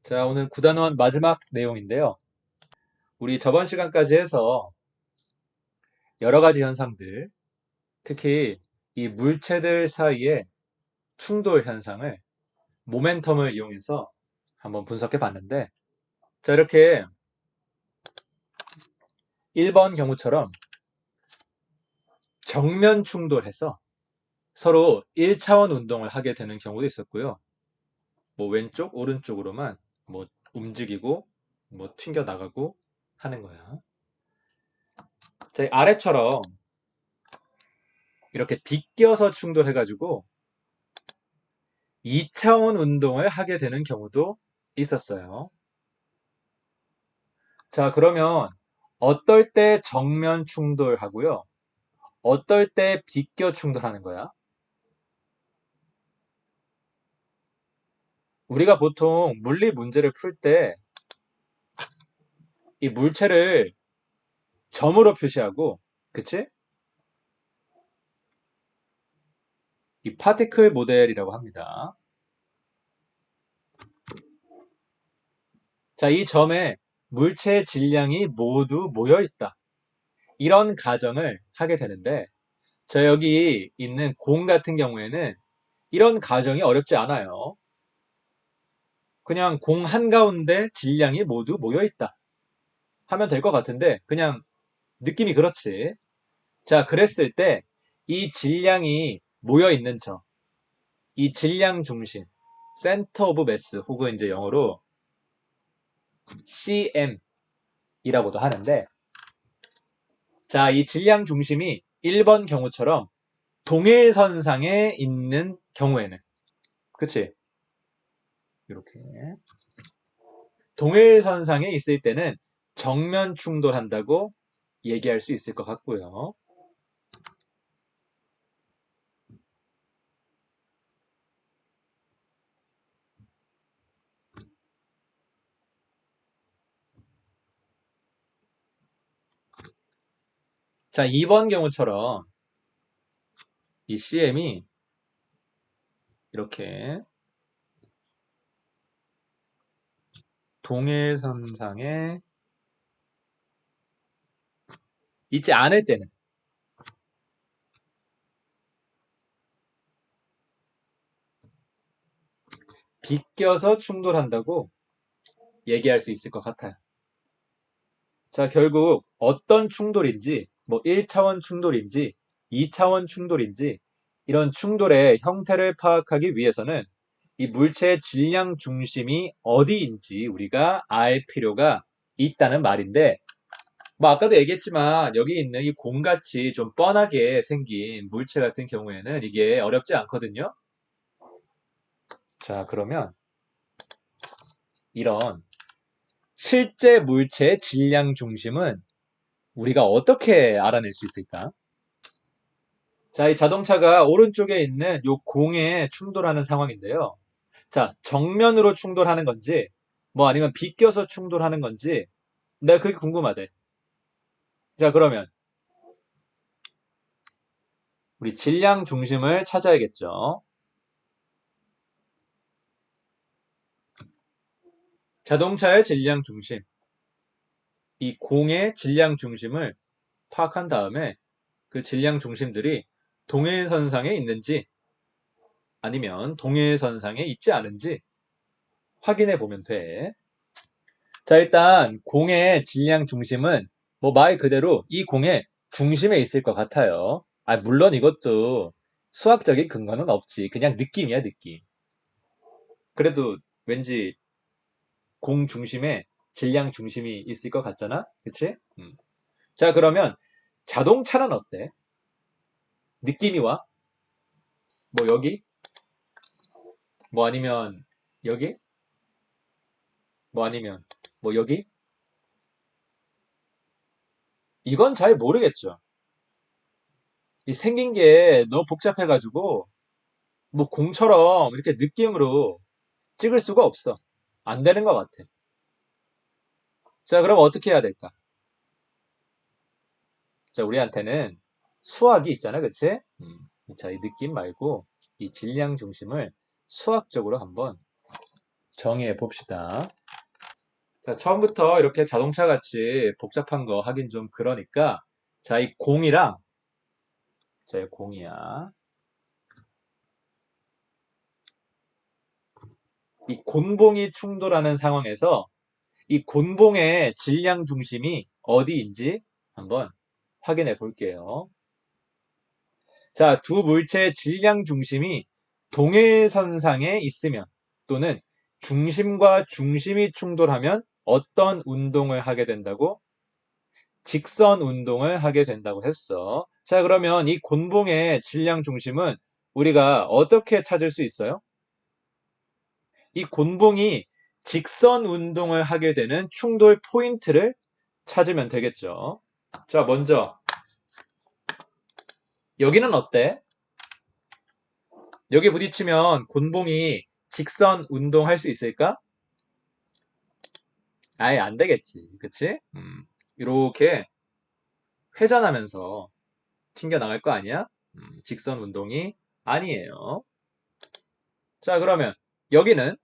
자, 오늘 9단원 마지막 내용인데요. 우리 저번 시간까지 해서 여러 가지 현상들, 특히 이 물체들 사이의 충돌 현상을 모멘텀을 이용해서 한번 분석해 봤는데, 자, 이렇게 1번 경우처럼 정면 충돌해서 서로 1차원 운동을 하게 되는 경우도 있었고요. 뭐 왼쪽, 오른쪽으로만 뭐 움직이고, 뭐 튕겨 나가고 하는 거야. 자, 아래처럼 이렇게 비껴서 충돌해가지고 2차원 운동을 하게 되는 경우도 있었어요. 자, 그러면 어떨 때 정면 충돌하고요? 어떨 때 비껴 충돌하는 거야? 우리가 보통 물리 문제를 풀 때 이 물체를 점으로 표시하고, 그치? 이 파티클 모델이라고 합니다. 자, 이 점에 물체의 질량이 모두 모여 있다. 이런 가정을 하게 되는데, 자, 여기 있는 공 같은 경우에는 이런 가정이 어렵지 않아요. 그냥 공 한가운데 질량이 모두 모여 있다 하면 될 것 같은데, 그냥 느낌이 그렇지. 자, 그랬을 때 이 질량이 모여 있는 점, 이 질량 중심, center of mass 혹은 이제 영어로 CM이라고도 하는데, 자, 이 질량 중심이 1번 경우처럼 동일선상에 있는 경우에는, 그치? 이렇게 동일선상에 있을 때는 정면 충돌한다고 얘기할 수 있을 것 같고요. 자, 2번 경우처럼 이 CM이 이렇게 동일선상에 있지 않을 때는, 비껴서 충돌한다고 얘기할 수 있을 것 같아요. 자, 결국 어떤 충돌인지, 뭐 1차원 충돌인지 2차원 충돌인지 이런 충돌의 형태를 파악하기 위해서는 이 물체의 질량 중심이 어디인지 우리가 알 필요가 있다는 말인데, 뭐 아까도 얘기했지만 여기 있는 이 공같이 좀 뻔하게 생긴 물체 같은 경우에는 이게 어렵지 않거든요. 자, 그러면 이런 실제 물체의 질량 중심은 우리가 어떻게 알아낼 수 있을까? 자, 이 자동차가 오른쪽에 있는 이 공에 충돌하는 상황인데요. 자, 정면으로 충돌하는 건지, 뭐 아니면 비껴서 충돌하는 건지, 내가 그게 궁금하대. 자, 그러면 우리 질량 중심을 찾아야겠죠. 자동차의 질량 중심, 이 공의 질량 중심을 파악한 다음에 그 질량 중심들이 동일선상에 있는지 아니면 동일선상에 있지 않은지 확인해 보면 돼. 자, 일단 공의 질량 중심은 뭐 말 그대로 이 공의 중심에 있을 것 같아요. 아, 물론 이것도 수학적인 근거는 없지. 그냥 느낌이야, 느낌. 그래도 왠지 공 중심에 질량 중심이 있을 것 같잖아? 그치? 자, 그러면 자동차는 어때? 느낌이 와? 뭐 여기? 뭐 아니면 여기? 뭐 아니면 뭐 여기? 이건 잘 모르겠죠. 이 생긴 게 너무 복잡해가지고 뭐 공처럼 이렇게 느낌으로 찍을 수가 없어. 안 되는 것 같아. 자, 그럼 어떻게 해야 될까? 자, 우리한테는 수학이 있잖아, 그치? 자, 이 느낌 말고 이 질량 중심을 수학적으로 한번 정의해 봅시다. 자, 처음부터 이렇게 자동차 같이 복잡한 거 하긴 좀 그러니까, 자, 이 공이랑, 자, 이 공이야. 이 곤봉이 충돌하는 상황에서 이 곤봉의 질량 중심이 어디인지 한번 확인해 볼게요. 자, 두 물체의 질량 중심이 동일선상에 있으면 또는 중심과 중심이 충돌하면 어떤 운동을 하게 된다고? 직선 운동을 하게 된다고 했어. 자, 그러면 이 곤봉의 질량 중심은 우리가 어떻게 찾을 수 있어요? 이 곤봉이 직선 운동을 하게 되는 충돌 포인트를 찾으면 되겠죠. 자, 먼저 여기는 어때? 여기 부딪히면 곤봉이 직선 운동할 수 있을까? 아예 안 되겠지. 그치? 이렇게 회전하면서 튕겨 나갈 거 아니야? 직선 운동이 아니에요. 자, 그러면 여기는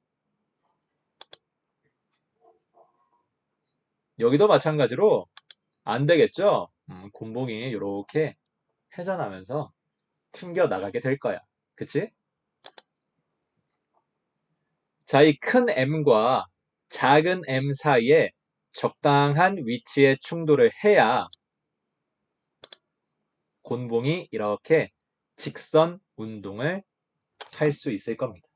여기도 마찬가지로 안 되겠죠? 곤봉이 이렇게 회전하면서 튕겨 나가게 될 거야. 그치? 자, 이 큰 M과 작은 M 사이에 적당한 위치에 충돌을 해야 곤봉이 이렇게 직선 운동을 할 수 있을 겁니다.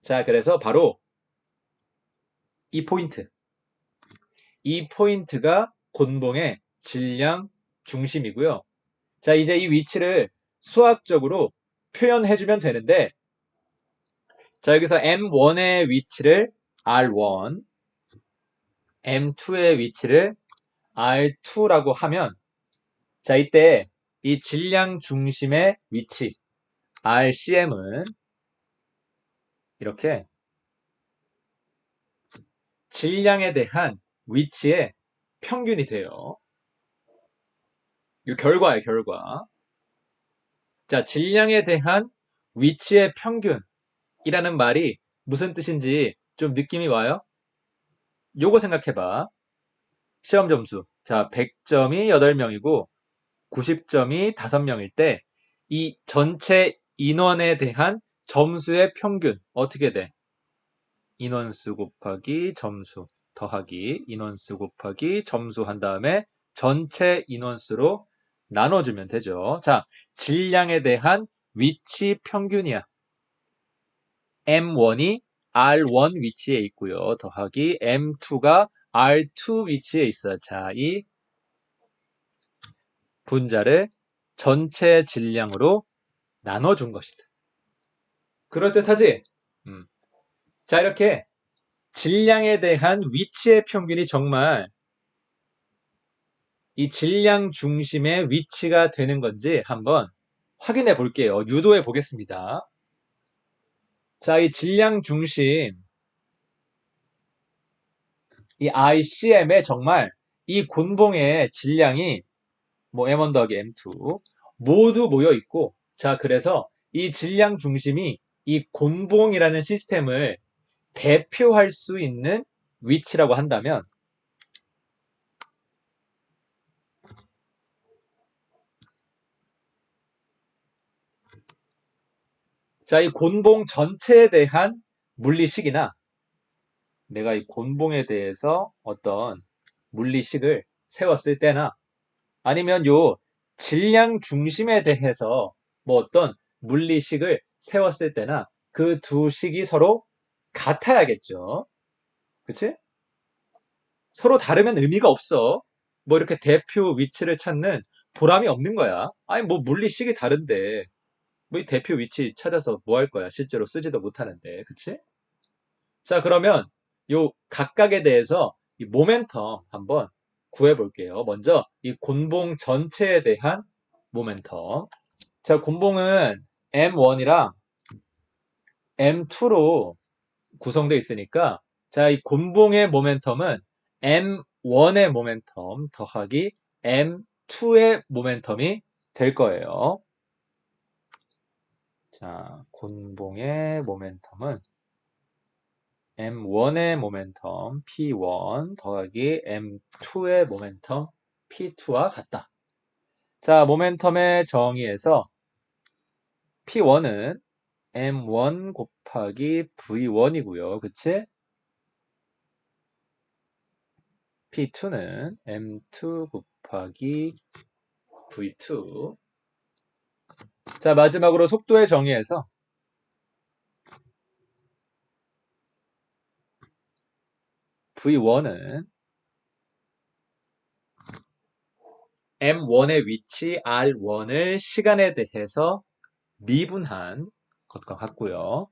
자, 그래서 바로 이 포인트. 이 포인트가 곤봉의 질량 중심이고요. 자, 이제 이 위치를 수학적으로 표현해주면 되는데, 자, 여기서 M1의 위치를 R1, M2의 위치를 R2라고 하면, 자, 이때 이 질량 중심의 위치, RCM은 이렇게 질량에 대한 위치의 평균이 돼요. 이 결과예요, 결과. 자, 질량에 대한 위치의 평균이라는 말이 무슨 뜻인지 좀 느낌이 와요? 요거 생각해봐. 시험 점수. 자, 100점이 8명이고 90점이 5명일 때 이 전체 인원에 대한 점수의 평균 어떻게 돼? 인원수 곱하기 점수 더하기 인원수 곱하기 점수 한 다음에 전체 인원수로 나눠주면 되죠. 자, 질량에 대한 위치 평균이야. M1이 R1 위치에 있고요. 더하기 M2가 R2 위치에 있어. 자, 이 분자를 전체 질량으로 나눠준 것이다. 그럴듯하지? 음. 자, 이렇게 질량에 대한 위치의 평균이 정말 이 질량 중심의 위치가 되는 건지 한번 확인해 볼게요. 유도해 보겠습니다. 자, 이 질량 중심, 이 ICM에 정말 이 곤봉의 질량이 뭐 M1 더하기 M2 모두 모여 있고, 자, 그래서 이 질량 중심이 이 곤봉이라는 시스템을 대표할 수 있는 위치라고 한다면, 자, 이 곤봉 전체에 대한 물리식이나 내가 이 곤봉에 대해서 어떤 물리식을 세웠을 때나 아니면 요 질량 중심에 대해서 뭐 어떤 물리식을 세웠을 때나 그 두 식이 서로 같아야겠죠. 그치? 서로 다르면 의미가 없어. 뭐 이렇게 대표 위치를 찾는 보람이 없는 거야. 아니 뭐 물리식이 다른데 뭐 이 대표 위치 찾아서 뭐 할 거야. 실제로 쓰지도 못하는데. 그치? 자, 그러면 요 각각에 대해서 이 모멘텀 한번 구해 볼게요. 먼저 이 곤봉 전체에 대한 모멘텀. 자, 곤봉은 M1이랑 M2로 구성되어 있으니까 자, 이 곤봉의 모멘텀은 M1의 모멘텀 더하기 M2의 모멘텀이 될 거예요. 자, 곤봉의 모멘텀은 M1의 모멘텀 P1 더하기 M2의 모멘텀 P2와 같다. 자, 모멘텀의 정의에서 P1은 M1 곱하기 V1이고요. 그치? P2는 M2 곱하기 V2. 자, 마지막으로 속도의 정의에서 V1은 M1의 위치 R1을 시간에 대해서 미분한 것과 같고요.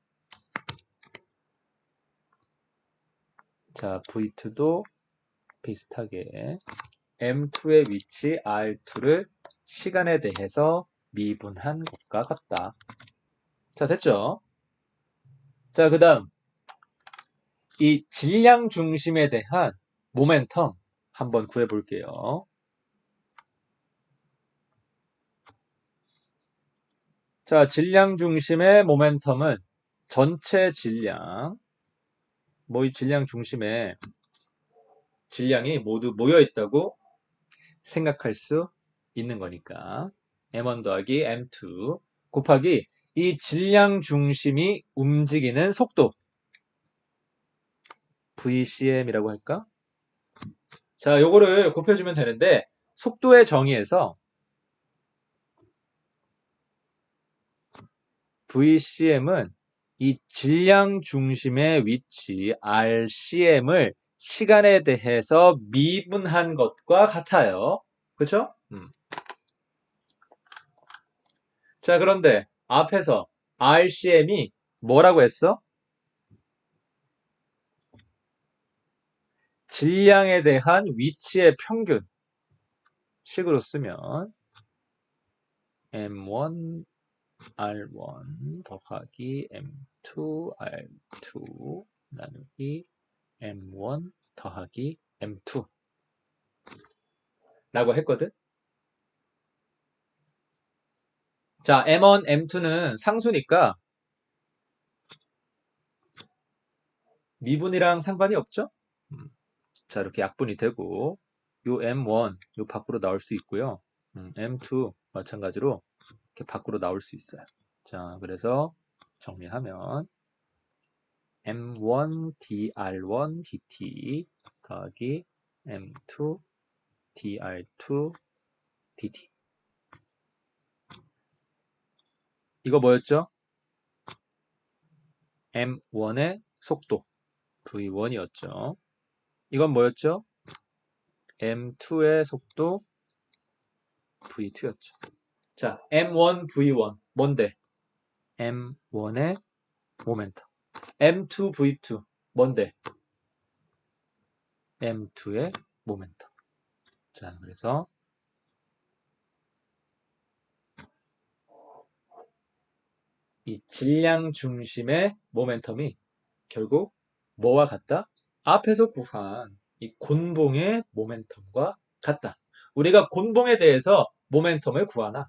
자, V2도 비슷하게 M2의 위치 R2를 시간에 대해서 미분한 것과 같다. 자, 됐죠? 자, 그 다음 이 질량 중심에 대한 모멘텀 한번 구해볼게요. 자, 질량 중심의 모멘텀은 전체 질량, 이 질량 중심에 질량이 모두 모여있다고 생각할 수 있는 거니까 M1 더하기 M2 곱하기 이 질량 중심이 움직이는 속도 VCM이라고 할까? 자, 요거를 곱해주면 되는데 속도의 정의에서 VCM은 이 질량 중심의 위치 RCM을 시간에 대해서 미분한 것과 같아요. 그쵸? 자, 그런데 앞에서 RCM이 뭐라고 했어? 질량에 대한 위치의 평균 식으로 쓰면 M1 R1 더하기 M2 R2 나누기 M1 더하기 M2 라고 했거든. 자, M1, M2는 상수니까 미분이랑 상관이 없죠? 자, 이렇게 약분이 되고 요 M1 요 밖으로 나올 수 있고요. M2 마찬가지로 이렇게 밖으로 나올 수 있어요. 자, 그래서 정리하면 M1 DR1 DT 더하기 M2 DR2 DT. 이거 뭐였죠? M1의 속도 V1이었죠. 이건 뭐였죠? M2의 속도 V2였죠. 자, M1 V1 뭔데? M1의 모멘텀. M2 V2 뭔데? M2의 모멘텀. 자, 그래서 이 질량 중심의 모멘텀이 결국 뭐와 같다? 앞에서 구한 이 곤봉의 모멘텀과 같다. 우리가 곤봉에 대해서 모멘텀을 구하나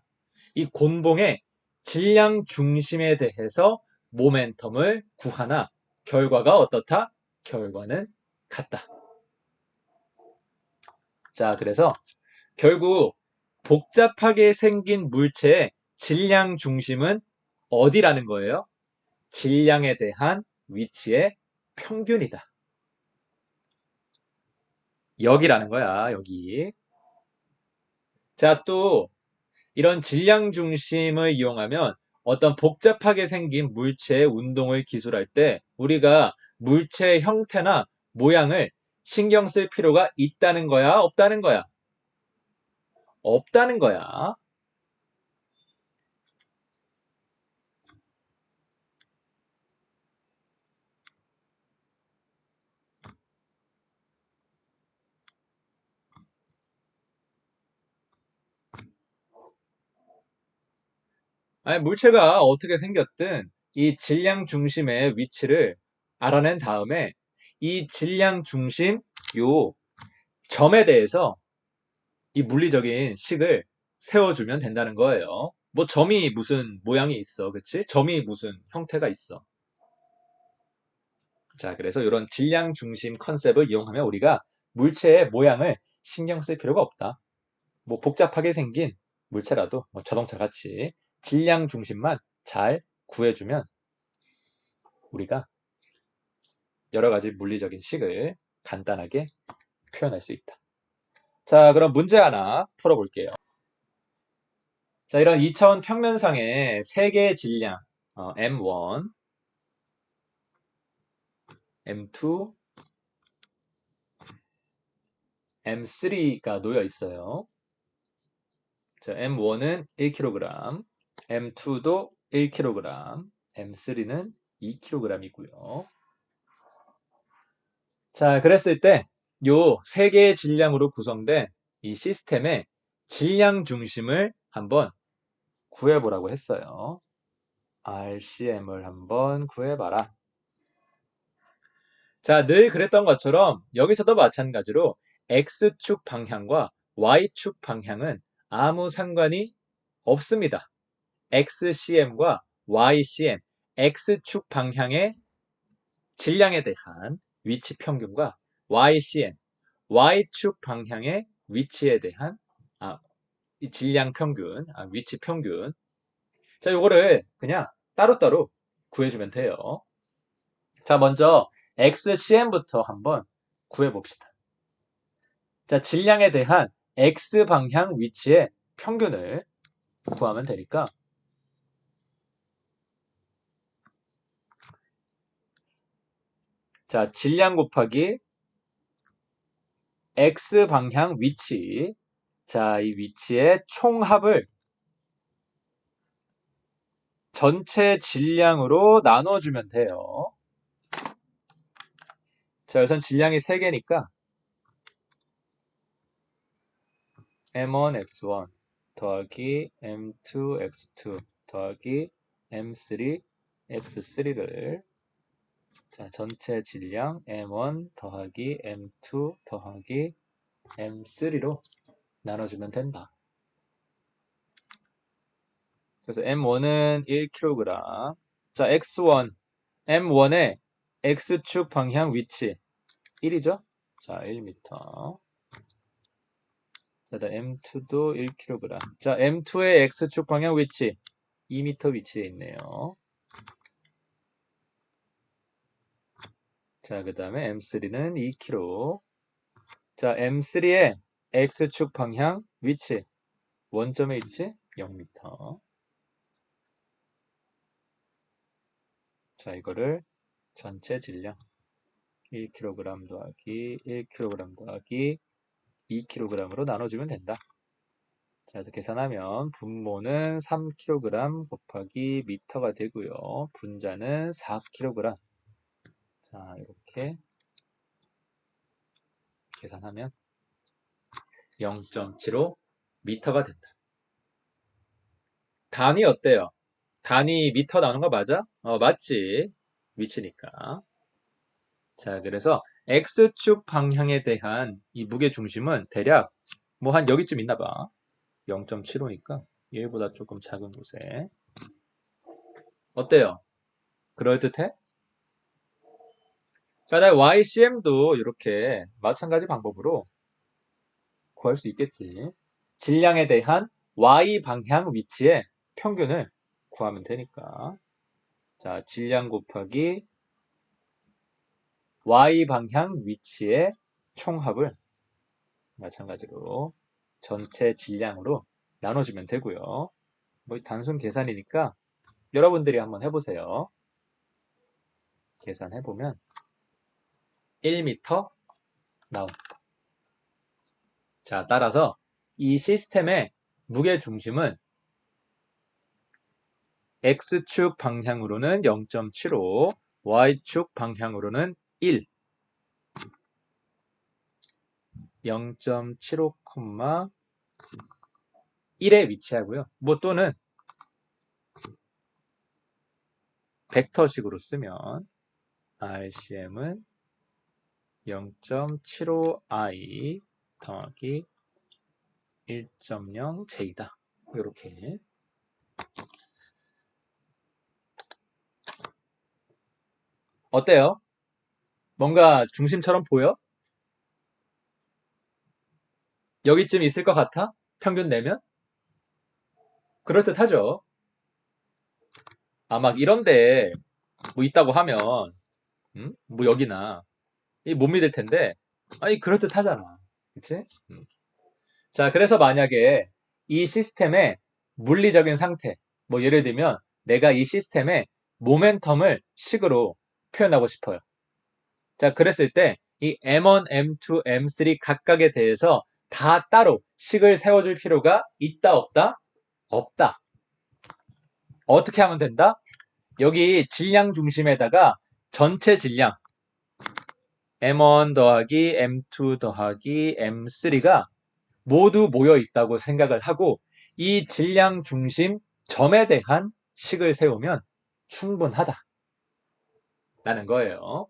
이 곤봉의 질량 중심에 대해서 모멘텀을 구하나 결과가 어떻다? 결과는 같다. 자, 그래서 결국 복잡하게 생긴 물체의 질량 중심은 어디라는 거예요? 질량에 대한 위치의 평균이다. 여기라는 거야, 여기. 자, 또 이런 질량 중심을 이용하면 어떤 복잡하게 생긴 물체의 운동을 기술할 때 우리가 물체의 형태나 모양을 신경 쓸 필요가 있다는 거야, 없다는 거야? 없다는 거야. 아니, 물체가 어떻게 생겼든 이 질량 중심의 위치를 알아낸 다음에 이 질량 중심 요 점에 대해서 이 물리적인 식을 세워주면 된다는 거예요. 뭐 점이 무슨 모양이 있어, 그치? 점이 무슨 형태가 있어. 자, 그래서 이런 질량 중심 컨셉을 이용하면 우리가 물체의 모양을 신경 쓸 필요가 없다. 뭐 복잡하게 생긴 물체라도 뭐 자동차 같이 질량 중심만 잘 구해주면 우리가 여러 가지 물리적인 식을 간단하게 표현할 수 있다. 자, 그럼 문제 하나 풀어볼게요. 자, 이런 2차원 평면상의 세 개의 질량 M1, M2, M3가 놓여 있어요. 자, M1은 1kg, M2도 1kg, M3는 2kg이고요. 자, 그랬을 때 요 세 개의 질량으로 구성된 이 시스템의 질량 중심을 한번 구해보라고 했어요. RCM을 한번 구해봐라. 자, 늘 그랬던 것처럼 여기서도 마찬가지로 X축 방향과 Y축 방향은 아무 상관이 없습니다. XCM과 YCM, X축 방향의 질량에 대한 위치 평균과 YCM, Y축 방향의 위치에 대한 이 질량 평균, 위치 평균. 자, 요거를 그냥 따로따로 구해주면 돼요. 자, 먼저 XCM부터 한번 구해봅시다. 자, 질량에 대한 X방향 위치의 평균을 구하면 되니까 자, 질량 곱하기 X방향 위치. 자, 이 위치의 총합을 전체 질량으로 나눠주면 돼요. 자, 우선 질량이 3개니까 M1X1 더하기 M2X2 더하기 M3X3를 자, 전체 질량 M1 더하기 M2 더하기 M3로 나눠주면 된다. 그래서 M1은 1kg. 자, X1, M1의 X축 방향 위치 1이죠? 자, 1m. 자, M2도 1kg. 자, M2의 X축 방향 위치 2m 위치에 있네요. 자, 그 다음에 M3는 2kg. 자, M3의 X축 방향 위치 원점의 위치 0m. 자, 이거를 전체 질량 1kg 더하기 1kg 더하기 2kg으로 나눠주면 된다. 자, 그래서 계산하면 분모는 3kg 곱하기 미터가 되고요. 분자는 4kg. 자, 이렇게 계산하면 0.75 미터가 된다. 단위 어때요? 단위 미터 나오는 거 맞아? 맞지. 위치니까. 자, 그래서 X축 방향에 대한 이 무게 중심은 대략 뭐 한 여기쯤 있나 봐. 0.75니까 얘보다 조금 작은 곳에. 어때요? 그럴듯해? 자, 나 YCM도 이렇게 마찬가지 방법으로 구할 수 있겠지. 질량에 대한 Y 방향 위치의 평균을 구하면 되니까. 자, 질량 곱하기 Y 방향 위치의 총합을 마찬가지로 전체 질량으로 나눠주면 되고요. 뭐 단순 계산이니까 여러분들이 한번 해보세요. 계산해보면 1m 나온다. 자, 따라서 이 시스템의 무게 중심은 X축 방향으로는 0.75, Y축 방향으로는 1, 0.75,1에 위치하고요. 뭐 또는 벡터식으로 쓰면 RCM은 0.75I 더하기 1.0J다. 이렇게. 어때요? 뭔가 중심처럼 보여? 여기쯤 있을 것 같아? 평균 내면? 그럴듯하죠. 아, 막 이런데 뭐 있다고 하면, 뭐 여기나, 이 못 믿을 텐데, 아니, 그럴듯하잖아. 그치? 자, 그래서 만약에 이 시스템의 물리적인 상태, 뭐 예를 들면 내가 이 시스템의 모멘텀을 식으로 표현하고 싶어요. 자, 그랬을 때 이 M1, M2, M3 각각에 대해서 다 따로 식을 세워줄 필요가 있다, 없다? 없다. 어떻게 하면 된다? 여기 질량 중심에다가 전체 질량 M1 더하기 M2 더하기 M3가 모두 모여 있다고 생각을 하고 이 질량 중심 점에 대한 식을 세우면 충분하다라는 거예요.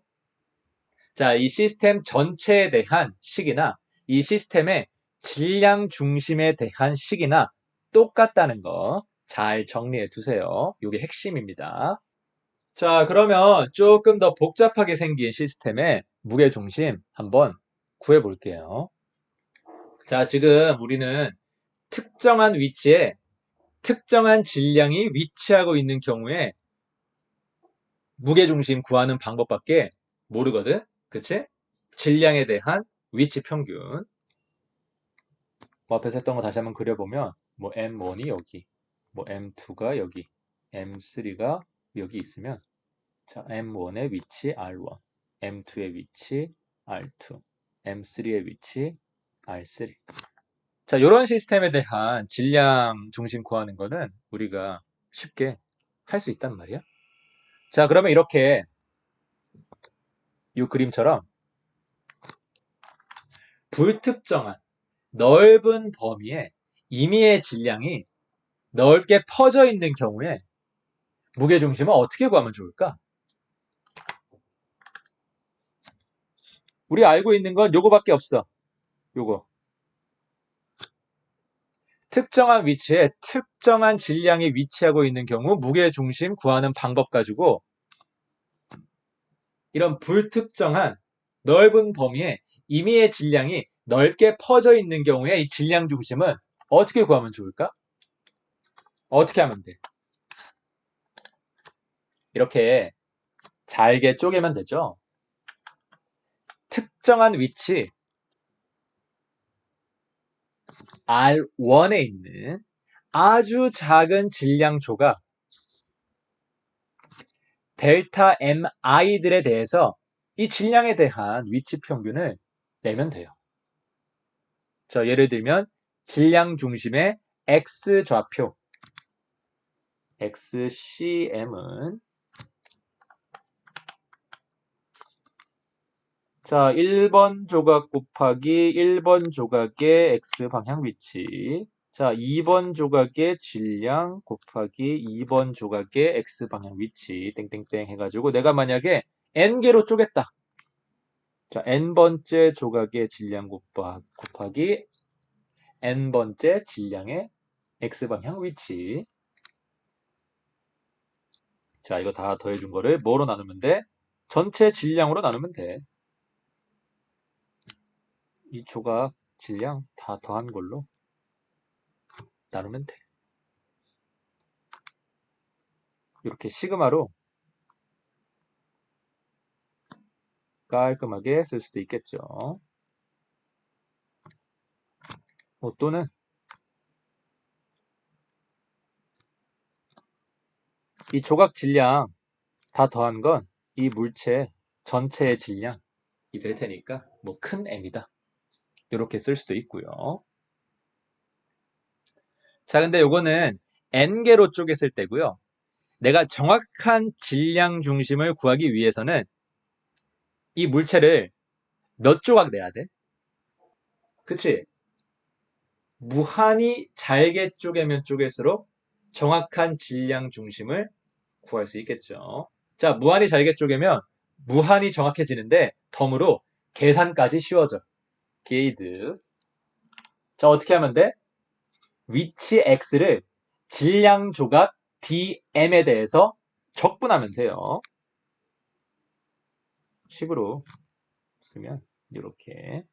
자, 이 시스템 전체에 대한 식이나 이 시스템의 질량 중심에 대한 식이나 똑같다는 거 잘 정리해 두세요. 이게 핵심입니다. 자, 그러면 조금 더 복잡하게 생긴 시스템의 무게중심 한번 구해 볼게요. 자, 지금 우리는 특정한 위치에 특정한 질량이 위치하고 있는 경우에 무게중심 구하는 방법밖에 모르거든? 그치? 질량에 대한 위치 평균. 뭐 앞에서 했던 거 다시 한번 그려보면 뭐 M1이 여기, 뭐 M2가 여기, M3가 여기 있으면 자, M1의 위치 R1, M2의 위치 R2, M3의 위치 R3. 자, 이런 시스템에 대한 질량 중심 구하는 거는 우리가 쉽게 할 수 있단 말이야. 자, 그러면 이렇게 이 그림처럼 불특정한 넓은 범위에 임의의 질량이 넓게 퍼져 있는 경우에 무게중심은 어떻게 구하면 좋을까? 우리 알고 있는 건 요거밖에 없어. 요거. 특정한 위치에 특정한 질량이 위치하고 있는 경우 무게중심 구하는 방법 가지고 이런 불특정한 넓은 범위에 임의의 질량이 넓게 퍼져 있는 경우에 이 질량 중심은 어떻게 구하면 좋을까? 어떻게 하면 돼? 이렇게 잘게 쪼개면 되죠? 특정한 위치 R1에 있는 아주 작은 질량 조각 델타 MI들에 대해서 이 질량에 대한 위치 평균을 내면 돼요. 자, 예를 들면 질량 중심의 X좌표 XCM은 자, 1번 조각 곱하기 1번 조각의 X방향 위치. 자, 2번 조각의 질량 곱하기 2번 조각의 X방향 위치. 땡땡땡 해가지고 내가 만약에 N개로 쪼갰다. 자, N번째 조각의 질량 곱하기 N번째 질량의 X방향 위치. 자, 이거 다 더해준 거를 뭐로 나누면 돼? 전체 질량으로 나누면 돼. 이 조각 질량 다 더한 걸로 나누면 돼. 이렇게 시그마로 깔끔하게 쓸 수도 있겠죠. 뭐 또는 이 조각 질량 다 더한 건 이 물체 전체의 질량이 될 테니까 뭐 큰 M이다. 이렇게 쓸 수도 있고요. 자, 근데 요거는 N개로 쪼갰을 때고요. 내가 정확한 질량 중심을 구하기 위해서는 이 물체를 몇 조각 내야 돼? 그치? 무한히 잘게 쪼개면 쪼갤수록 정확한 질량 중심을 구할 수 있겠죠. 자, 무한히 잘게 쪼개면 무한히 정확해지는데 덤으로 계산까지 쉬워져. 게이드. 자, 어떻게 하면 돼? 위치 x를 질량 조각 dm에 대해서 적분하면 돼요. 식으로 쓰면 이렇게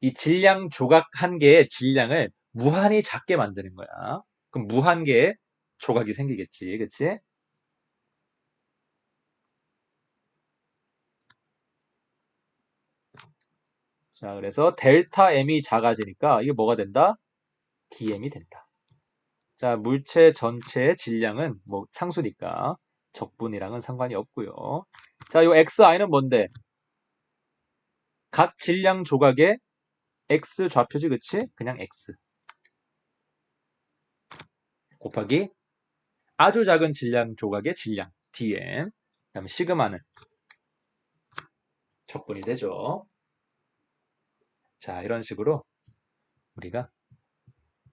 이 질량 조각 한 개의 질량을 무한히 작게 만드는 거야. 그럼 무한 개의 조각이 생기겠지, 그치? 자, 그래서 델타 M이 작아지니까 이게 뭐가 된다? DM이 된다. 자, 물체 전체의 질량은 뭐 상수니까 적분이랑은 상관이 없고요. 자, 요 XI는 뭔데? 각 질량 조각의 X 좌표지, 그치? 그냥 X 곱하기 아주 작은 질량 조각의 질량 DM. 그다음에 시그마는 적분이 되죠. 자, 이런 식으로 우리가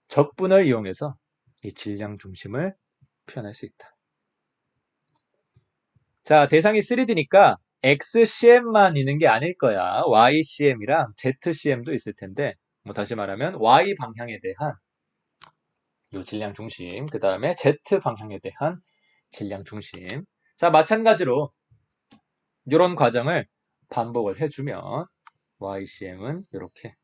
적분을 이용해서 이 질량 중심을 표현할 수 있다. 자, 대상이 3D니까 XCM만 있는 게 아닐 거야. YCM이랑 ZCM도 있을 텐데, 뭐 다시 말하면 Y 방향에 대한 요 질량 중심, 그 다음에 Z 방향에 대한 질량 중심. 자, 마찬가지로 이런 과정을 반복을 해주면 YCM은 이렇게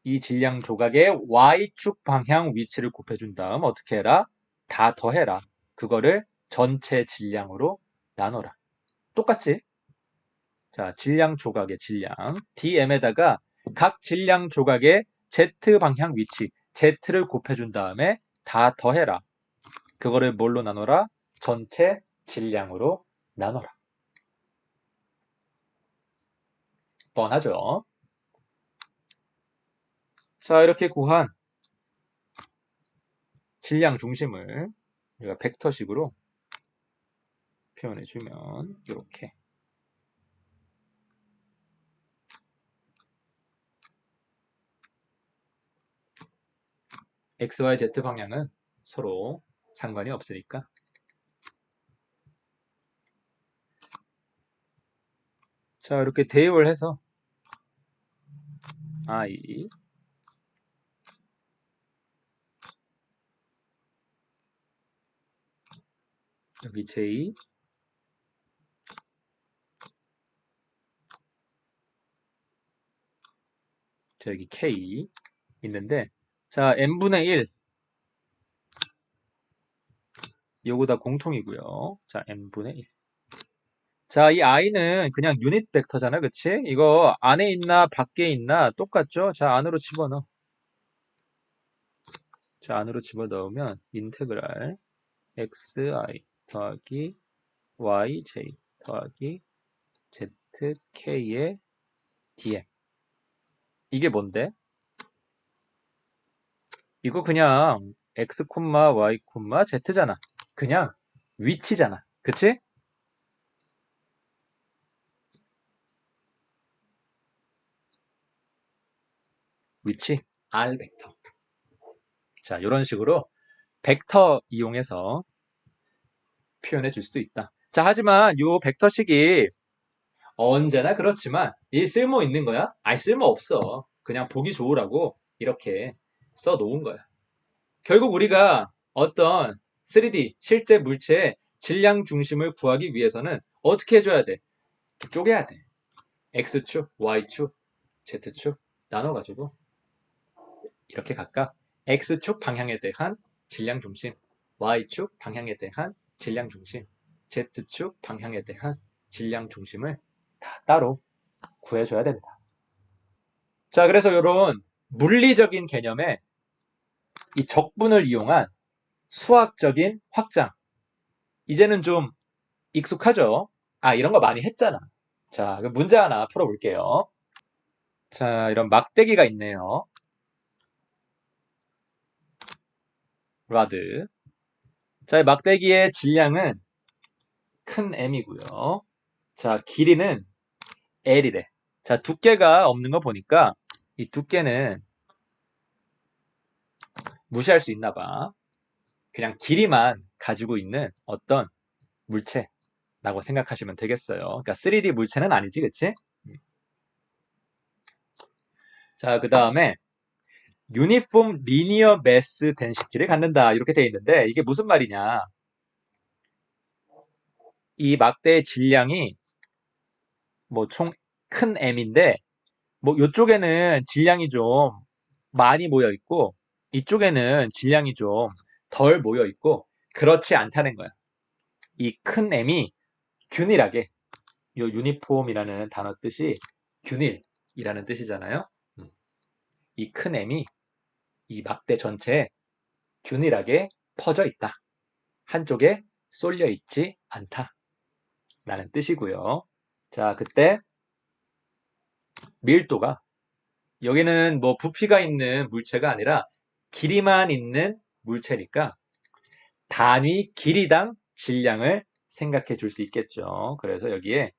이 질량 조각의 Y축 방향 위치를 곱해준 다음 어떻게 해라? 다 더해라. 그거를 전체 질량으로 나눠라. 똑같지? 자, 질량 조각의 질량 DM에다가 각 질량 조각의 Z 방향 위치 Z를 곱해준 다음에 다 더해라. 그거를 뭘로 나눠라? 전체 질량으로 나눠라. 뻔하죠? 자, 이렇게 구한 질량 중심을 우리가 벡터식으로 표현해주면 이렇게 X, Y, Z 방향은 서로 상관이 없으니까 자, 이렇게 대입을 해서 I 여기 J 자, 여기 K 있는데 자, n분의 1 요거 다 공통이고요. 자, n분의 1 자, 이 i는 그냥 유닛 벡터잖아, 그치? 이거 안에 있나 밖에 있나 똑같죠? 자, 안으로 집어넣어. 자, 안으로 집어넣으면 인테그랄 xi 더하기 yj 더하기 zk의 dm 이게 뭔데? 이거 그냥 x, y, z잖아. 그냥 위치잖아. 그치? 위치 r 벡터. 자, 이런 식으로 벡터 이용해서 표현해 줄 수도 있다. 자, 하지만 요 벡터식이 언제나 그렇지만 이 쓸모 있는 거야? 아니, 쓸모 없어. 그냥 보기 좋으라고 이렇게 써 놓은 거야. 결국 우리가 어떤 3D 실제 물체의 질량 중심을 구하기 위해서는 어떻게 해줘야 돼? 쪼개야 돼. X축, Y축, Z축 나눠가지고 이렇게 각각 X축 방향에 대한 질량 중심, Y축 방향에 대한 질량 중심, Z축 방향에 대한 질량 중심을 다 따로 구해줘야 된다. 자, 그래서 이런 물리적인 개념의 이 적분을 이용한 수학적인 확장. 이제는 좀 익숙하죠? 아, 이런 거 많이 했잖아. 자, 그럼 문제 하나 풀어볼게요. 자, 이런 막대기가 있네요. 라드. 자, 이 막대기의 질량은 큰 M이고요. 자, 길이는 L이래. 자, 두께가 없는 거 보니까 이 두께는 무시할 수 있나 봐. 그냥 길이만 가지고 있는 어떤 물체라고 생각하시면 되겠어요. 그러니까 3D 물체는 아니지, 그치? 자, 그 다음에 유니폼 리니어 매스 덴시티를 갖는다. 이렇게 돼 있는데 이게 무슨 말이냐? 이 막대의 질량이 뭐 총 큰 M인데 뭐 이쪽에는 질량이 좀 많이 모여 있고 이쪽에는 질량이 좀 덜 모여 있고 그렇지 않다는 거야. 이 큰 M이 균일하게 요 유니폼이라는 단어 뜻이 균일이라는 뜻이잖아요. 이 큰 M이 이 막대 전체에 균일하게 퍼져 있다. 한쪽에 쏠려 있지 않다. 라는 뜻이고요. 자, 그때 밀도가 여기는 뭐 부피가 있는 물체가 아니라 길이만 있는 물체니까 단위 길이당 질량을 생각해 줄 수 있겠죠. 그래서 여기에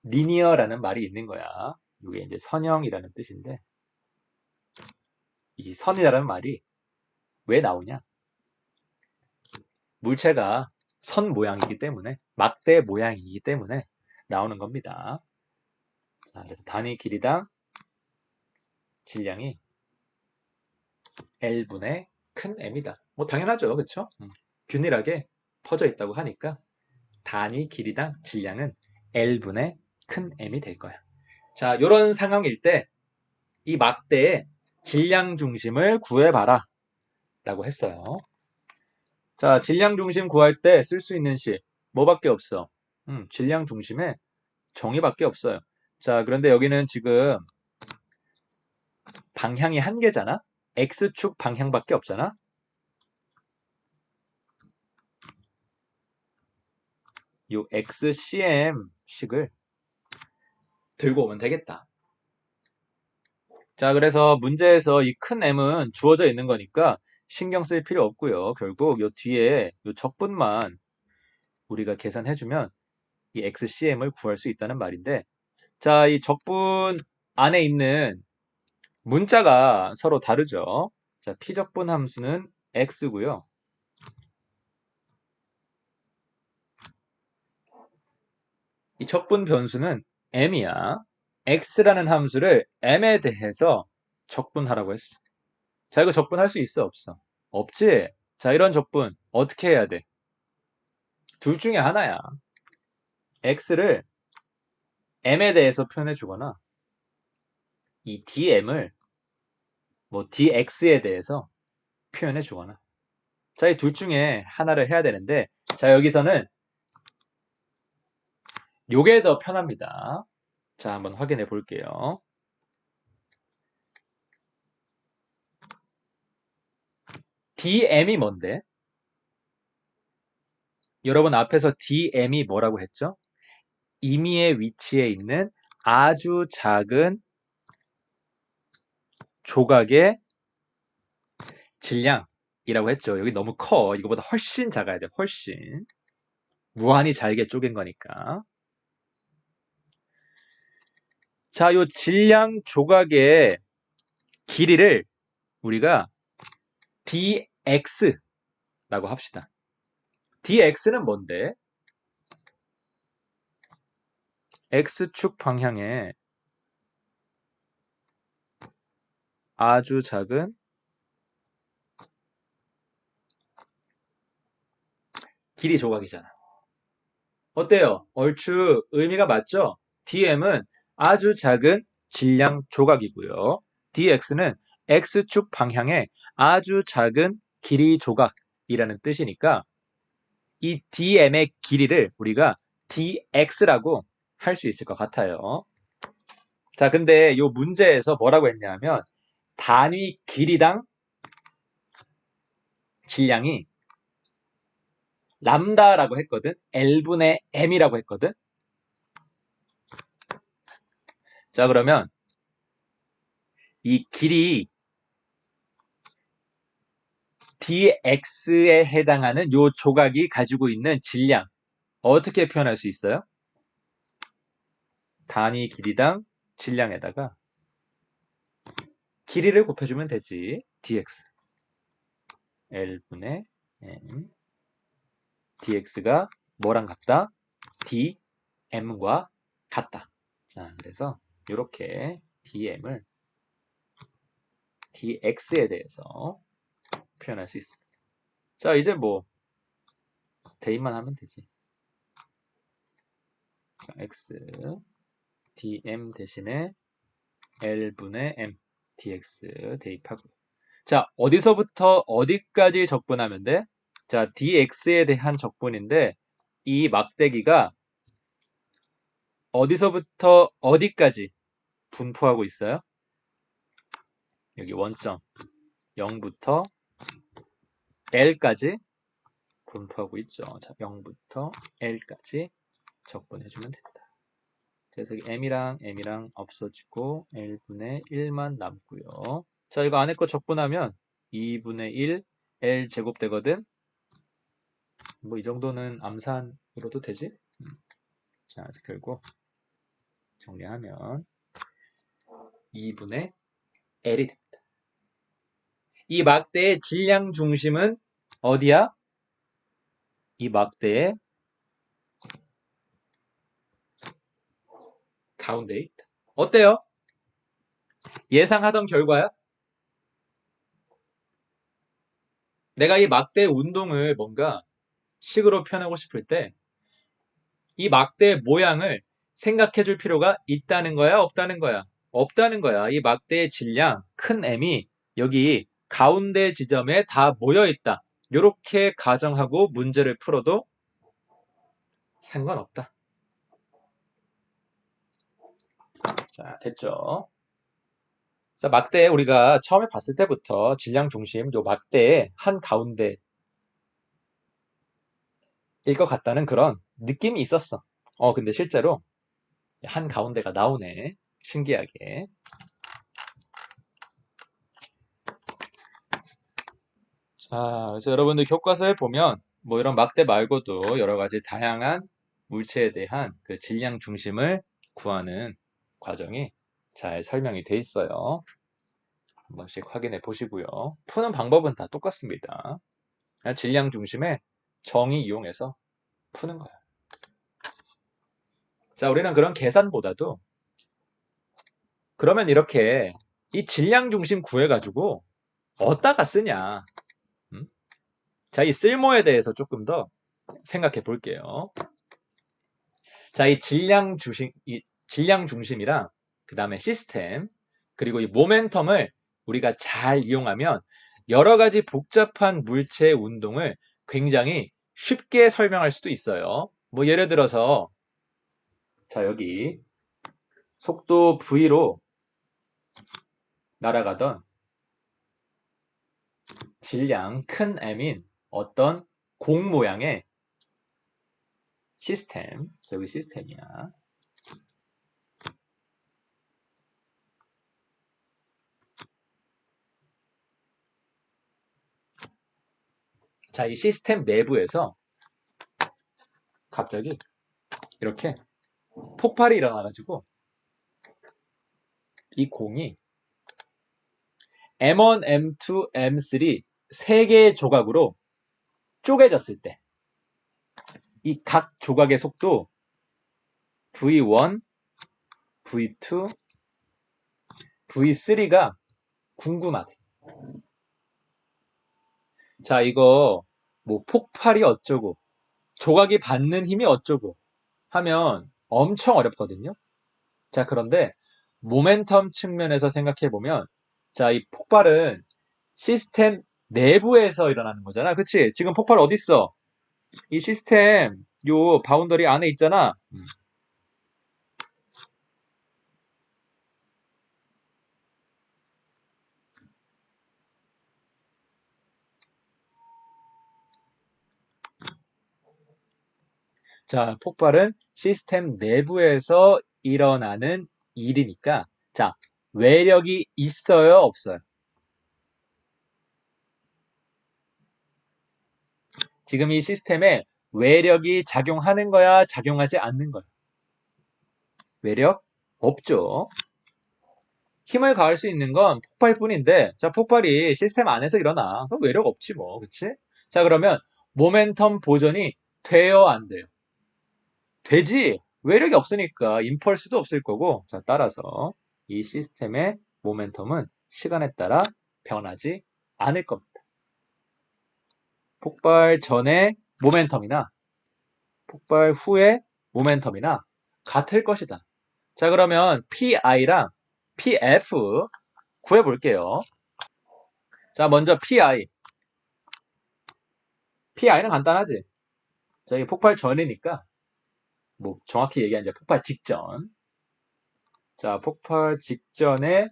리니어라는 말이 있는 거야. 이게 이제 선형이라는 뜻인데 이 선이라는 말이 왜 나오냐? 물체가 선 모양이기 때문에 막대 모양이기 때문에 나오는 겁니다. 자, 그래서 단위 길이당 질량이 L분의 큰 M이다. 뭐 당연하죠. 그렇죠? 균일하게 퍼져 있다고 하니까 단위 길이당 질량은 L분의 큰 M이 될 거야. 자, 이런 상황일 때 이 막대의 질량 중심을 구해봐라 라고 했어요. 자, 질량 중심 구할 때 쓸 수 있는 식 뭐밖에 없어? 질량 중심에 정의밖에 없어요. 자, 그런데 여기는 지금 방향이 한 개잖아? X축 방향밖에 없잖아? 요 XCM 식을 들고 오면 되겠다. 자, 그래서 문제에서 이 큰 M은 주어져 있는 거니까 신경 쓸 필요 없고요. 결국 요 뒤에 요 적분만 우리가 계산해주면 이 XCM을 구할 수 있다는 말인데, 자, 이 적분 안에 있는 문자가 서로 다르죠. 자, P적분 함수는 X고요. 이 적분 변수는 M이야. X라는 함수를 M에 대해서 적분하라고 했어. 자, 이거 적분할 수 있어, 없어? 없지? 자, 이런 적분 어떻게 해야 돼? 둘 중에 하나야. X를 M에 대해서 표현해 주거나 이 DM을 뭐 DX에 대해서 표현해 주거나. 자, 이 둘 중에 하나를 해야 되는데, 자, 여기서는 요게 더 편합니다. 자, 한번 확인해 볼게요. DM이 뭔데? 여러분 앞에서 DM이 뭐라고 했죠? 임의의 위치에 있는 아주 작은 조각의 질량이라고 했죠. 여기 너무 커. 이거보다 훨씬 작아야 돼. 훨씬. 무한히 잘게 쪼갠 거니까. 자, 요 질량 조각의 길이를 우리가 dx라고 합시다. dx는 뭔데? x축 방향에 아주 작은 길이 조각이잖아. 어때요? 얼추 의미가 맞죠? dm은 아주 작은 질량 조각이고요. dx는 x축 방향에 아주 작은 길이 조각이라는 뜻이니까 이 dm의 길이를 우리가 dx라고 할 수 있을 것 같아요. 자, 근데 이 문제에서 뭐라고 했냐면 단위 길이당 질량이 람다라고 했거든. L분의 M이라고 했거든. 자, 그러면 이 길이 dx에 해당하는 요 조각이 가지고 있는 질량 어떻게 표현할 수 있어요? 단위 길이당 질량에다가 길이를 곱해주면 되지. dx L분의 M dx가 뭐랑 같다? dm과 같다. 자, 그래서 이렇게 dm을 dx에 대해서 표현할 수 있습니다. 자, 이제 뭐 대입만 하면 되지. 자, x dm 대신에 L분의 m dx 대입하고요. 자, 어디서부터 어디까지 적분하면 돼? 자, dx에 대한 적분인데 이 막대기가 어디서부터 어디까지 분포하고 있어요? 여기 원점 0부터 L까지 분포하고 있죠. 자, 0부터 L까지 적분해주면 됩니다. 그래서 m이랑 m이랑 없어지고 L분의 1만 남고요. 자, 이거 안에 거 적분하면 2분의 1 L 제곱 되거든. 뭐 이 정도는 암산으로도 되지? 자, 결국 정리하면 2분의 L이 됩니다. 이 막대의 질량 중심은 어디야? 이 막대의 가운데에 있다. 어때요? 예상하던 결과야? 내가 이 막대의 운동을 뭔가 식으로 표현하고 싶을 때 이 막대의 모양을 생각해 줄 필요가 있다는 거야? 없다는 거야? 없다는 거야. 이 막대의 질량, 큰 M이 여기 가운데 지점에 다 모여 있다. 이렇게 가정하고 문제를 풀어도 상관없다. 자, 됐죠? 자, 막대 우리가 처음에 봤을 때부터 질량 중심, 요 막대의 한 가운데일 것 같다는 그런 느낌이 있었어. 근데 실제로 한 가운데가 나오네. 신기하게. 자, 그래서 여러분들 교과서에 보면 뭐 이런 막대 말고도 여러 가지 다양한 물체에 대한 그 질량 중심을 구하는 과정이 잘 설명이 돼 있어요. 한 번씩 확인해 보시고요. 푸는 방법은 다 똑같습니다. 그냥 질량 중심의 정의 이용해서 푸는 거예요. 자, 우리는 그런 계산보다도 그러면 이렇게 이 질량 중심 구해가지고 어디다가 쓰냐? 자, 이 쓸모에 대해서 조금 더 생각해 볼게요. 자, 이 질량 중심이랑 그 다음에 시스템 그리고 이 모멘텀을 우리가 잘 이용하면 여러 가지 복잡한 물체의 운동을 굉장히 쉽게 설명할 수도 있어요. 뭐 예를 들어서 자, 여기 속도 V로 날아가던 질량 큰 M인 어떤 공 모양의 시스템, 저기 시스템이야. 자, 이 시스템 내부에서 갑자기 이렇게 폭발이 일어나가지고 이 공이 M1, M2, M3 세 개의 조각으로 쪼개졌을 때 이 각 조각의 속도 V1, V2, V3가 궁금하대. 자, 이거 뭐 폭발이 어쩌고 조각이 받는 힘이 어쩌고 하면 엄청 어렵거든요. 자, 그런데 모멘텀 측면에서 생각해 보면 자, 이 폭발은 시스템 내부에서 일어나는 거잖아. 그치? 지금 폭발 어디 있어? 이 시스템 요 바운더리 안에 있잖아. 자, 폭발은 시스템 내부에서 일어나는 일이니까 자, 외력이 있어요, 없어요? 지금 이 시스템에 외력이 작용하는 거야, 작용하지 않는 거야? 외력 없죠. 힘을 가할 수 있는 건 폭발뿐인데, 자, 폭발이 시스템 안에서 일어나. 그럼 외력 없지 뭐, 그치? 자, 그러면 모멘텀 보존이 돼요, 안 돼요? 되지. 외력이 없으니까 임펄스도 없을 거고, 자, 따라서 이 시스템의 모멘텀은 시간에 따라 변하지 않을 겁니다. 폭발 전의 모멘텀이나 폭발 후의 모멘텀이나 같을 것이다. 자, 그러면 PI랑 PF 구해볼게요. 자, 먼저 PI. PI는 간단하지? 자, 이게 폭발 전이니까, 뭐, 정확히 얘기하면 이제 폭발 직전. 자, 폭발 직전에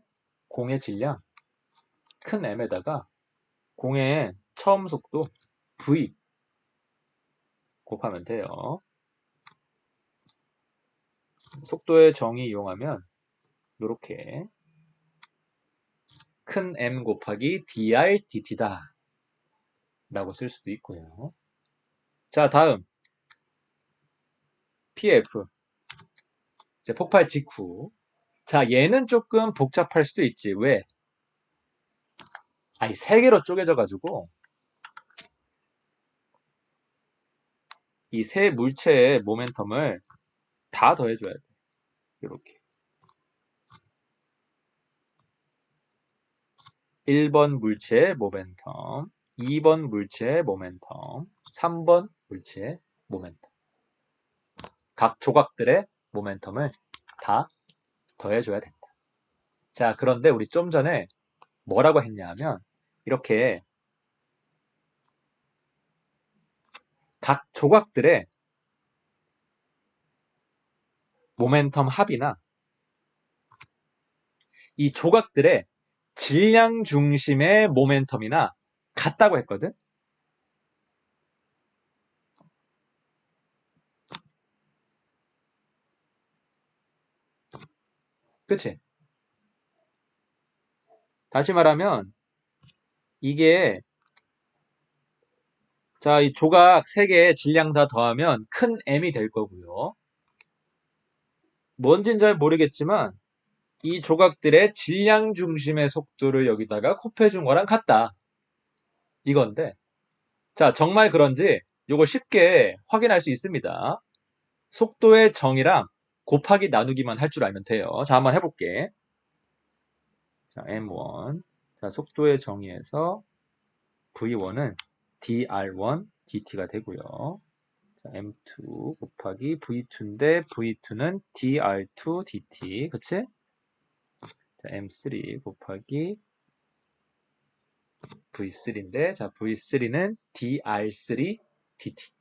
공의 질량, 큰 M에다가 공의 처음 속도 V 곱하면 돼요. 속도의 정의 이용하면, 이렇게 큰 M 곱하기 dr dt다. 라고 쓸 수도 있고요. 자, 다음. PF. 이제 폭발 직후. 자, 얘는 조금 복잡할 수도 있지. 왜? 아니, 세 개로 쪼개져가지고, 이 세 물체의 모멘텀을 다 더해줘야 돼. 이렇게. 1번 물체의 모멘텀, 2번 물체의 모멘텀, 3번 물체의 모멘텀. 각 조각들의 모멘텀을 다 더해줘야 된다. 자, 그런데 우리 좀 전에 뭐라고 했냐 하면, 이렇게 각 조각들의 모멘텀 합이나 이 조각들의 질량 중심의 모멘텀이나 같다고 했거든? 그치? 다시 말하면 이게 자, 이 조각 3개의 질량 다 더하면 큰 M이 될 거고요. 뭔진 잘 모르겠지만 이 조각들의 질량 중심의 속도를 여기다가 곱해준 거랑 같다. 이건데 자, 정말 그런지 이거 쉽게 확인할 수 있습니다. 속도의 정의랑 곱하기 나누기만 할 줄 알면 돼요. 자, 한번 해볼게. 자, M1. 자, 속도의 정의에서 V1은 dR1 dt가 되고요. 자, M2 곱하기 V2인데 V2는 dR2 dt. 그치? 자, M3 곱하기 V3인데 자, V3는 dR3 dt.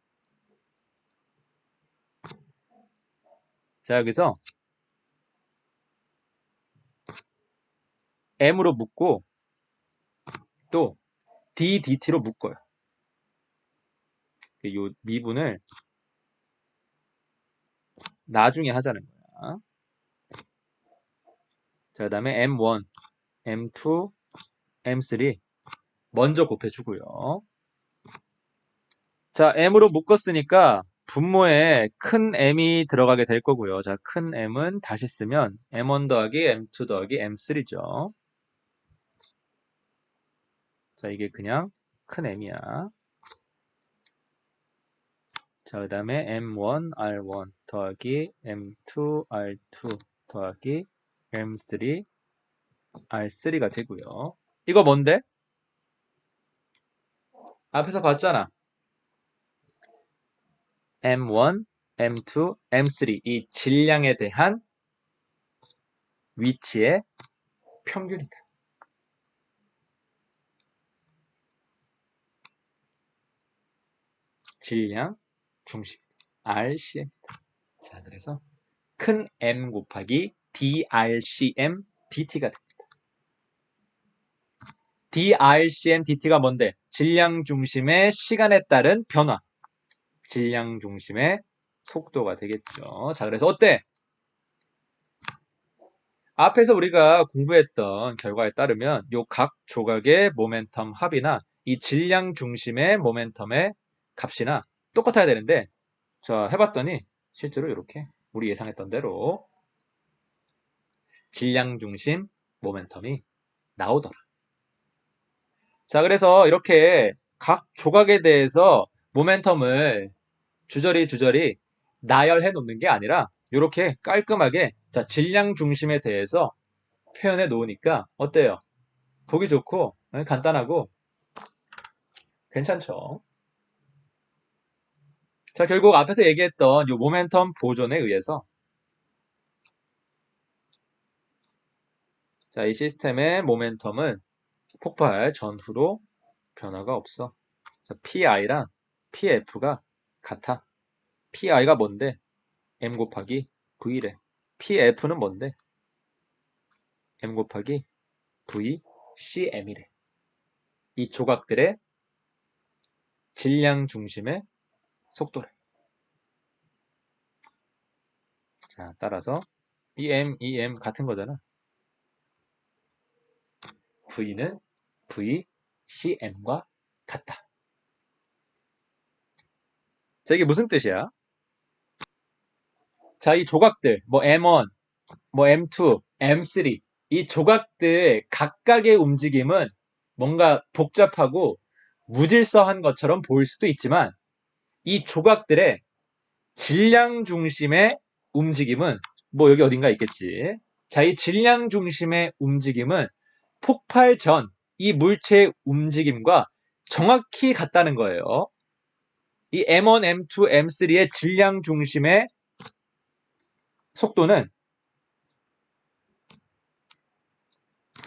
자, 여기서 M으로 묶고 또 ddt로 묶어요. 이 미분을 나중에 하자는 거야. 자, 그 다음에 M1, M2, M3 먼저 곱해주고요. 자, M으로 묶었으니까 분모에 큰 M이 들어가게 될 거고요. 자, 큰 M은 다시 쓰면 M1 더하기 M2 더하기 M3죠. 자, 이게 그냥 큰 M이야. 자, 그 다음에 M1 R1 더하기 M2 R2 더하기 M3 R3가 되고요. 이거 뭔데? 앞에서 봤잖아. M1, M2, M3 이 질량에 대한 위치의 평균이다. 질량 중심 RCM. 자, 그래서 큰 M 곱하기 DRCM DT가 됩니다. DRCM DT가 뭔데? 질량 중심의 시간에 따른 변화. 질량 중심의 속도가 되겠죠. 자, 그래서 어때? 앞에서 우리가 공부했던 결과에 따르면 요 각 조각의 모멘텀 합이나 이 질량 중심의 모멘텀의 값이나 똑같아야 되는데 자, 해봤더니 실제로 이렇게 우리 예상했던 대로 질량 중심 모멘텀이 나오더라. 자, 그래서 이렇게 각 조각에 대해서 모멘텀을 주저리 나열해 놓는 게 아니라 이렇게 깔끔하게 자, 질량 중심에 대해서 표현해 놓으니까 어때요? 보기 좋고 간단하고 괜찮죠? 자, 결국 앞에서 얘기했던 이 모멘텀 보존에 의해서 자, 이 시스템의 모멘텀은 폭발 전후로 변화가 없어. 그래서 PI랑 PF가 같아. PI가 뭔데? M 곱하기 V래. PF는 뭔데? M 곱하기 VCM이래. 이 조각들의 질량 중심의 속도래. 자, 따라서 EM 같은 거잖아. V는 VCM과 같다. 자, 이게 무슨 뜻이야? 자, 이 조각들, 뭐 M1, 뭐 M2, M3, 이 조각들 각각의 움직임은 뭔가 복잡하고 무질서한 것처럼 보일 수도 있지만 이 조각들의 질량 중심의 움직임은 뭐 여기 어딘가 있겠지. 자, 이 질량 중심의 움직임은 폭발 전 이 물체의 움직임과 정확히 같다는 거예요. 이 M1, M2, M3의 질량 중심의 속도는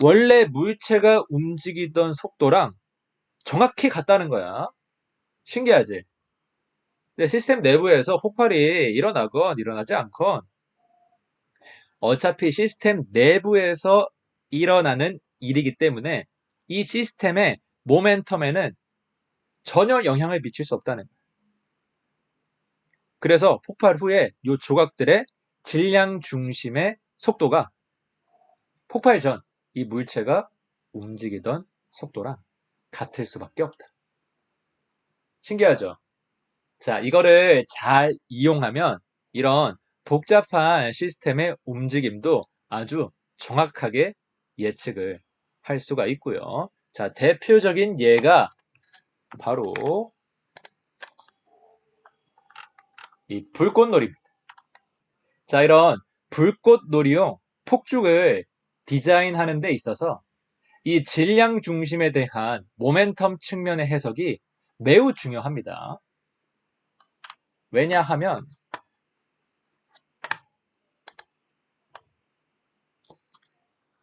원래 물체가 움직이던 속도랑 정확히 같다는 거야. 신기하지? 근데 시스템 내부에서 폭발이 일어나건 일어나지 않건 어차피 시스템 내부에서 일어나는 일이기 때문에 이 시스템의 모멘텀에는 전혀 영향을 미칠 수 없다는 거야. 그래서 폭발 후에 이 조각들의 질량 중심의 속도가 폭발 전 이 물체가 움직이던 속도랑 같을 수밖에 없다. 신기하죠? 자, 이거를 잘 이용하면 이런 복잡한 시스템의 움직임도 아주 정확하게 예측을 할 수가 있고요. 자, 대표적인 예가 바로 이 불꽃놀이입니다. 자, 이런 불꽃놀이용 폭죽을 디자인하는 데 있어서 이 질량 중심에 대한 모멘텀 측면의 해석이 매우 중요합니다. 왜냐하면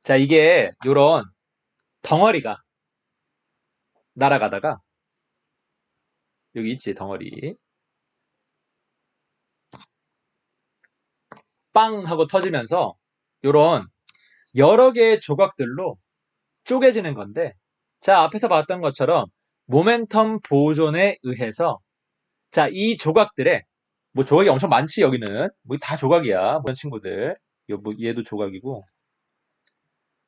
자, 이게 이런 덩어리가 날아가다가 여기 있지, 덩어리. 빵 하고 터지면서 이런 여러 개의 조각들로 쪼개지는 건데, 자, 앞에서 봤던 것처럼 모멘텀 보존에 의해서 자, 이 조각들의 뭐 조각이 엄청 많지, 여기는. 뭐 다 조각이야. 뭐 친구들. 뭐 얘도 조각이고,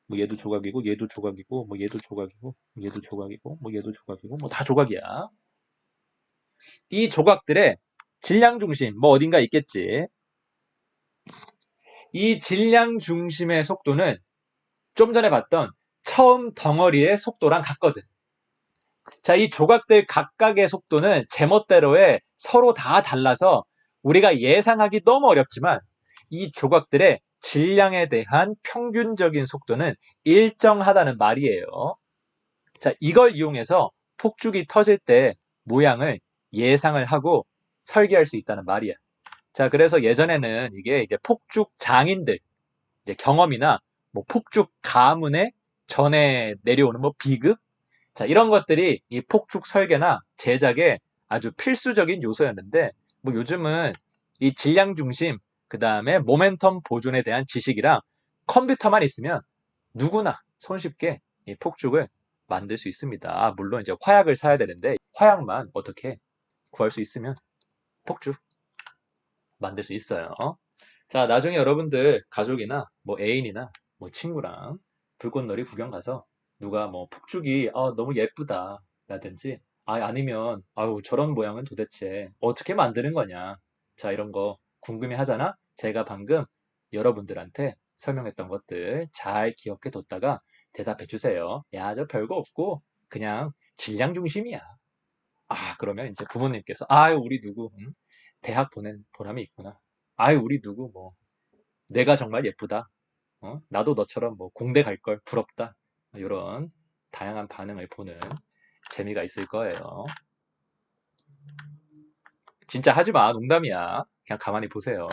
뭐 얘도 조각이고, 얘도 조각이고, 뭐 얘도 조각이고, 얘도 조각이고, 뭐 얘도 조각이고, 뭐 다 조각이야. 이 조각들의 질량 중심, 뭐 어딘가 있겠지. 이 질량 중심의 속도는 좀 전에 봤던 처음 덩어리의 속도랑 같거든. 자, 이 조각들 각각의 속도는 제멋대로의 서로 다 달라서 우리가 예상하기 너무 어렵지만 이 조각들의 질량에 대한 평균적인 속도는 일정하다는 말이에요. 자, 이걸 이용해서 폭죽이 터질 때 모양을 예상을 하고 설계할 수 있다는 말이야. 자, 그래서 예전에는 이게 이제 폭죽 장인들, 이제 경험이나 뭐 폭죽 가문에 전해 내려오는 뭐 비극, 자, 이런 것들이 이 폭죽 설계나 제작에 아주 필수적인 요소였는데, 뭐 요즘은 이 질량 중심, 그 다음에 모멘텀 보존에 대한 지식이랑 컴퓨터만 있으면 누구나 손쉽게 이 폭죽을 만들 수 있습니다. 물론 이제 화약을 사야 되는데, 화약만 어떻게 구할 수 있으면 폭죽 만들 수 있어요. 자, 나중에 여러분들 가족이나 뭐 애인이나 뭐 친구랑 불꽃놀이 구경 가서 누가 뭐 폭죽이 너무 예쁘다 라든지 아니면 아유 저런 모양은 도대체 어떻게 만드는 거냐, 자 이런 거 궁금해 하잖아. 제가 방금 여러분들한테 설명했던 것들 잘 기억해 뒀다가 대답해 주세요. 야, 저 별거 없고 그냥 질량 중심이야. 그러면 이제 부모님께서 아유 우리 누구 대학 보낸 보람이 있구나. 아유 우리 누구 뭐 내가 정말 예쁘다. 나도 너처럼 뭐 공대 갈 걸 부럽다. 이런 다양한 반응을 보는 재미가 있을 거예요. 진짜 하지 마. 농담이야. 그냥 가만히 보세요.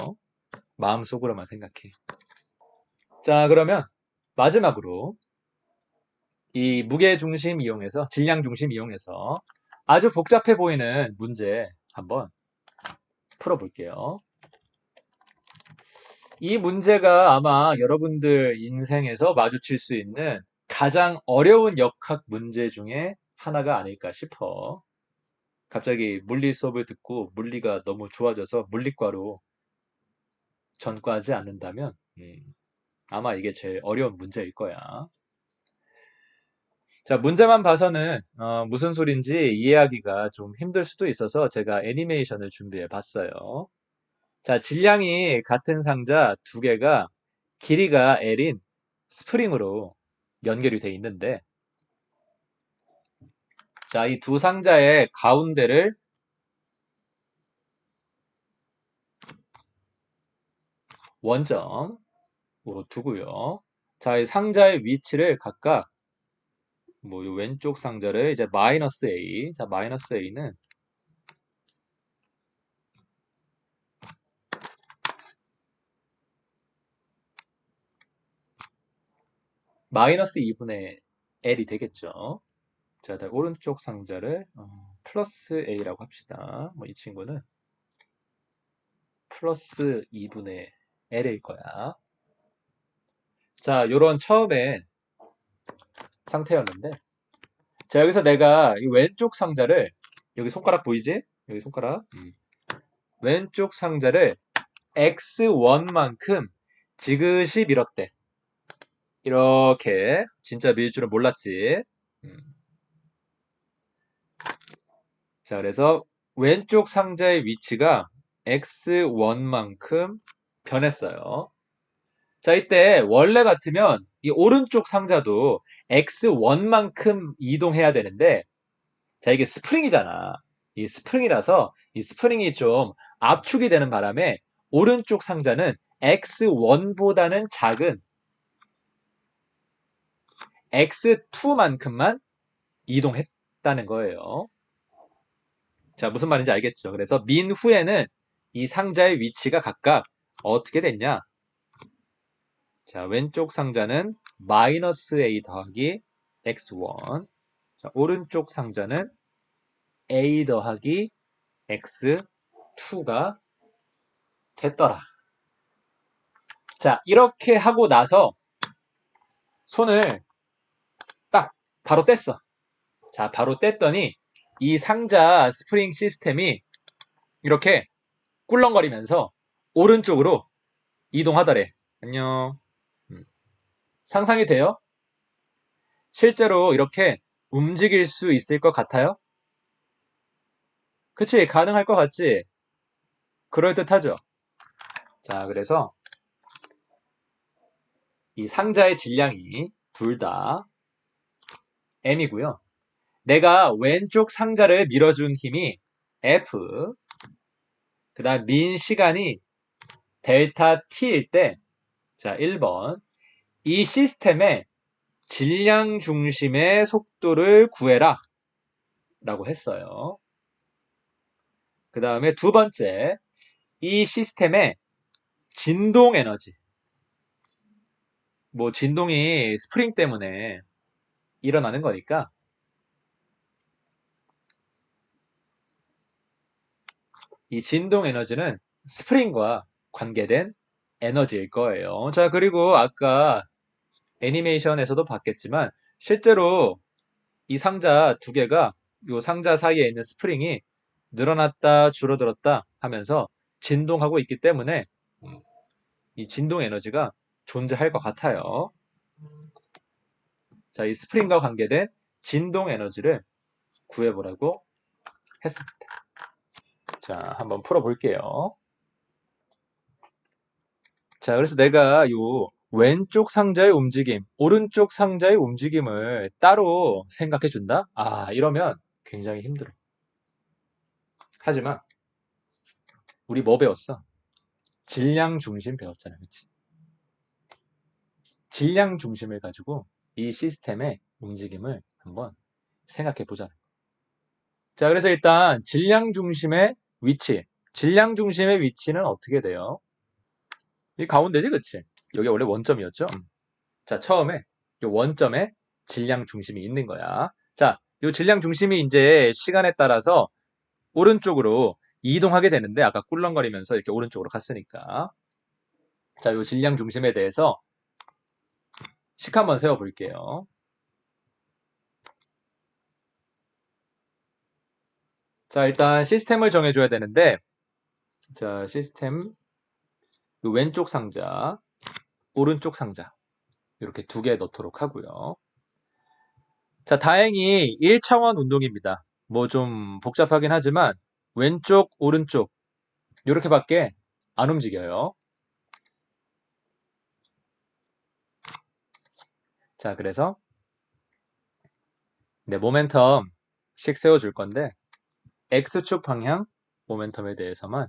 마음속으로만 생각해. 자, 그러면 마지막으로 이 무게중심 이용해서, 질량중심 이용해서 아주 복잡해 보이는 문제 한번 풀어볼게요. 이 문제가 아마 여러분들 인생에서 마주칠 수 있는 가장 어려운 역학 문제 중에 하나가 아닐까 싶어. 갑자기 물리 수업을 듣고 물리가 너무 좋아져서 물리과로 전과하지 않는다면 아마 이게 제일 어려운 문제일 거야. 자, 문제만 봐서는 무슨 소린지 이해하기가 좀 힘들 수도 있어서 제가 애니메이션을 준비해 봤어요. 자, 질량이 같은 상자 두 개가 길이가 L인 스프링으로 연결이 돼 있는데, 자, 이 두 상자의 가운데를 원점으로 두고요. 자, 이 상자의 위치를 각각 뭐, 이 왼쪽 상자를 이제 마이너스 A. 자, 마이너스 A는 마이너스 2분의 L이 되겠죠. 자, 다음 오른쪽 상자를 플러스 A라고 합시다. 뭐, 이 친구는 플러스 2분의 L일 거야. 자, 요런 처음에 상태였는데, 자, 여기서 내가 이 왼쪽 상자를, 여기 손가락 보이지? 여기 손가락. 왼쪽 상자를 x1만큼 지그시 밀었대. 이렇게 진짜 밀 줄은 몰랐지. 자, 그래서 왼쪽 상자의 위치가 x1만큼 변했어요. 자, 이때 원래 같으면 이 오른쪽 상자도 x1만큼 이동해야 되는데, 자, 이게 스프링이잖아. 이 스프링이라서 이 스프링이 좀 압축이 되는 바람에 오른쪽 상자는 x1보다는 작은 x2만큼만 이동했다는 거예요. 자, 무슨 말인지 알겠죠? 그래서 민 후에는 이 상자의 위치가 각각 어떻게 됐냐? 자, 왼쪽 상자는 마이너스 a 더하기 x1. 자, 오른쪽 상자는 a 더하기 x2가 됐더라. 자, 이렇게 하고 나서 손을 딱 바로 뗐어. 자, 바로 뗐더니 이 상자 스프링 시스템이 이렇게 꿀렁거리면서 오른쪽으로 이동하더래. 안녕. 상상이 돼요? 실제로 이렇게 움직일 수 있을 것 같아요? 그치? 가능할 것 같지? 그럴듯하죠? 자, 그래서 이 상자의 질량이 둘 다 m이고요. 내가 왼쪽 상자를 밀어준 힘이 F, 그 다음 민 시간이 델타 T일 때, 자, 1번. 이 시스템의 질량 중심의 속도를 구해라. 라고 했어요. 그 다음에 두 번째. 이 시스템의 진동 에너지. 뭐, 진동이 스프링 때문에 일어나는 거니까, 이 진동 에너지는 스프링과 관계된 에너지일 거예요. 자, 그리고 아까 애니메이션에서도 봤겠지만 실제로 이 상자 두 개가 이 상자 사이에 있는 스프링이 늘어났다 줄어들었다 하면서 진동하고 있기 때문에 이 진동 에너지가 존재할 것 같아요. 자, 이 스프링과 관계된 진동 에너지를 구해보라고 했습니다. 자, 한번 풀어볼게요. 자, 그래서 내가 요 왼쪽 상자의 움직임, 오른쪽 상자의 움직임을 따로 생각해 준다? 아, 이러면 굉장히 힘들어. 하지만 우리 뭐 배웠어? 질량 중심 배웠잖아, 그치? 질량 중심을 가지고 이 시스템의 움직임을 한번 생각해 보자. 자, 그래서 일단 질량 중심의 위치, 질량 중심의 위치는 어떻게 돼요? 이 가운데지, 그치? 여기 원래 원점이었죠? 자, 처음에 요 원점에 질량 중심이 있는 거야. 자, 요 질량 중심이 이제 시간에 따라서 오른쪽으로 이동하게 되는데 아까 꿀렁거리면서 이렇게 오른쪽으로 갔으니까. 자, 요 질량 중심에 대해서 식 한번 세워 볼게요. 자, 일단 시스템을 정해줘야 되는데, 자, 시스템, 요 왼쪽 상자, 오른쪽 상자, 이렇게 두 개 넣도록 하고요. 자, 다행히 1차원 운동입니다. 뭐 좀 복잡하긴 하지만, 왼쪽, 오른쪽, 이렇게밖에 안 움직여요. 자, 그래서, 네, 모멘텀식 세워줄 건데, X축 방향 모멘텀에 대해서만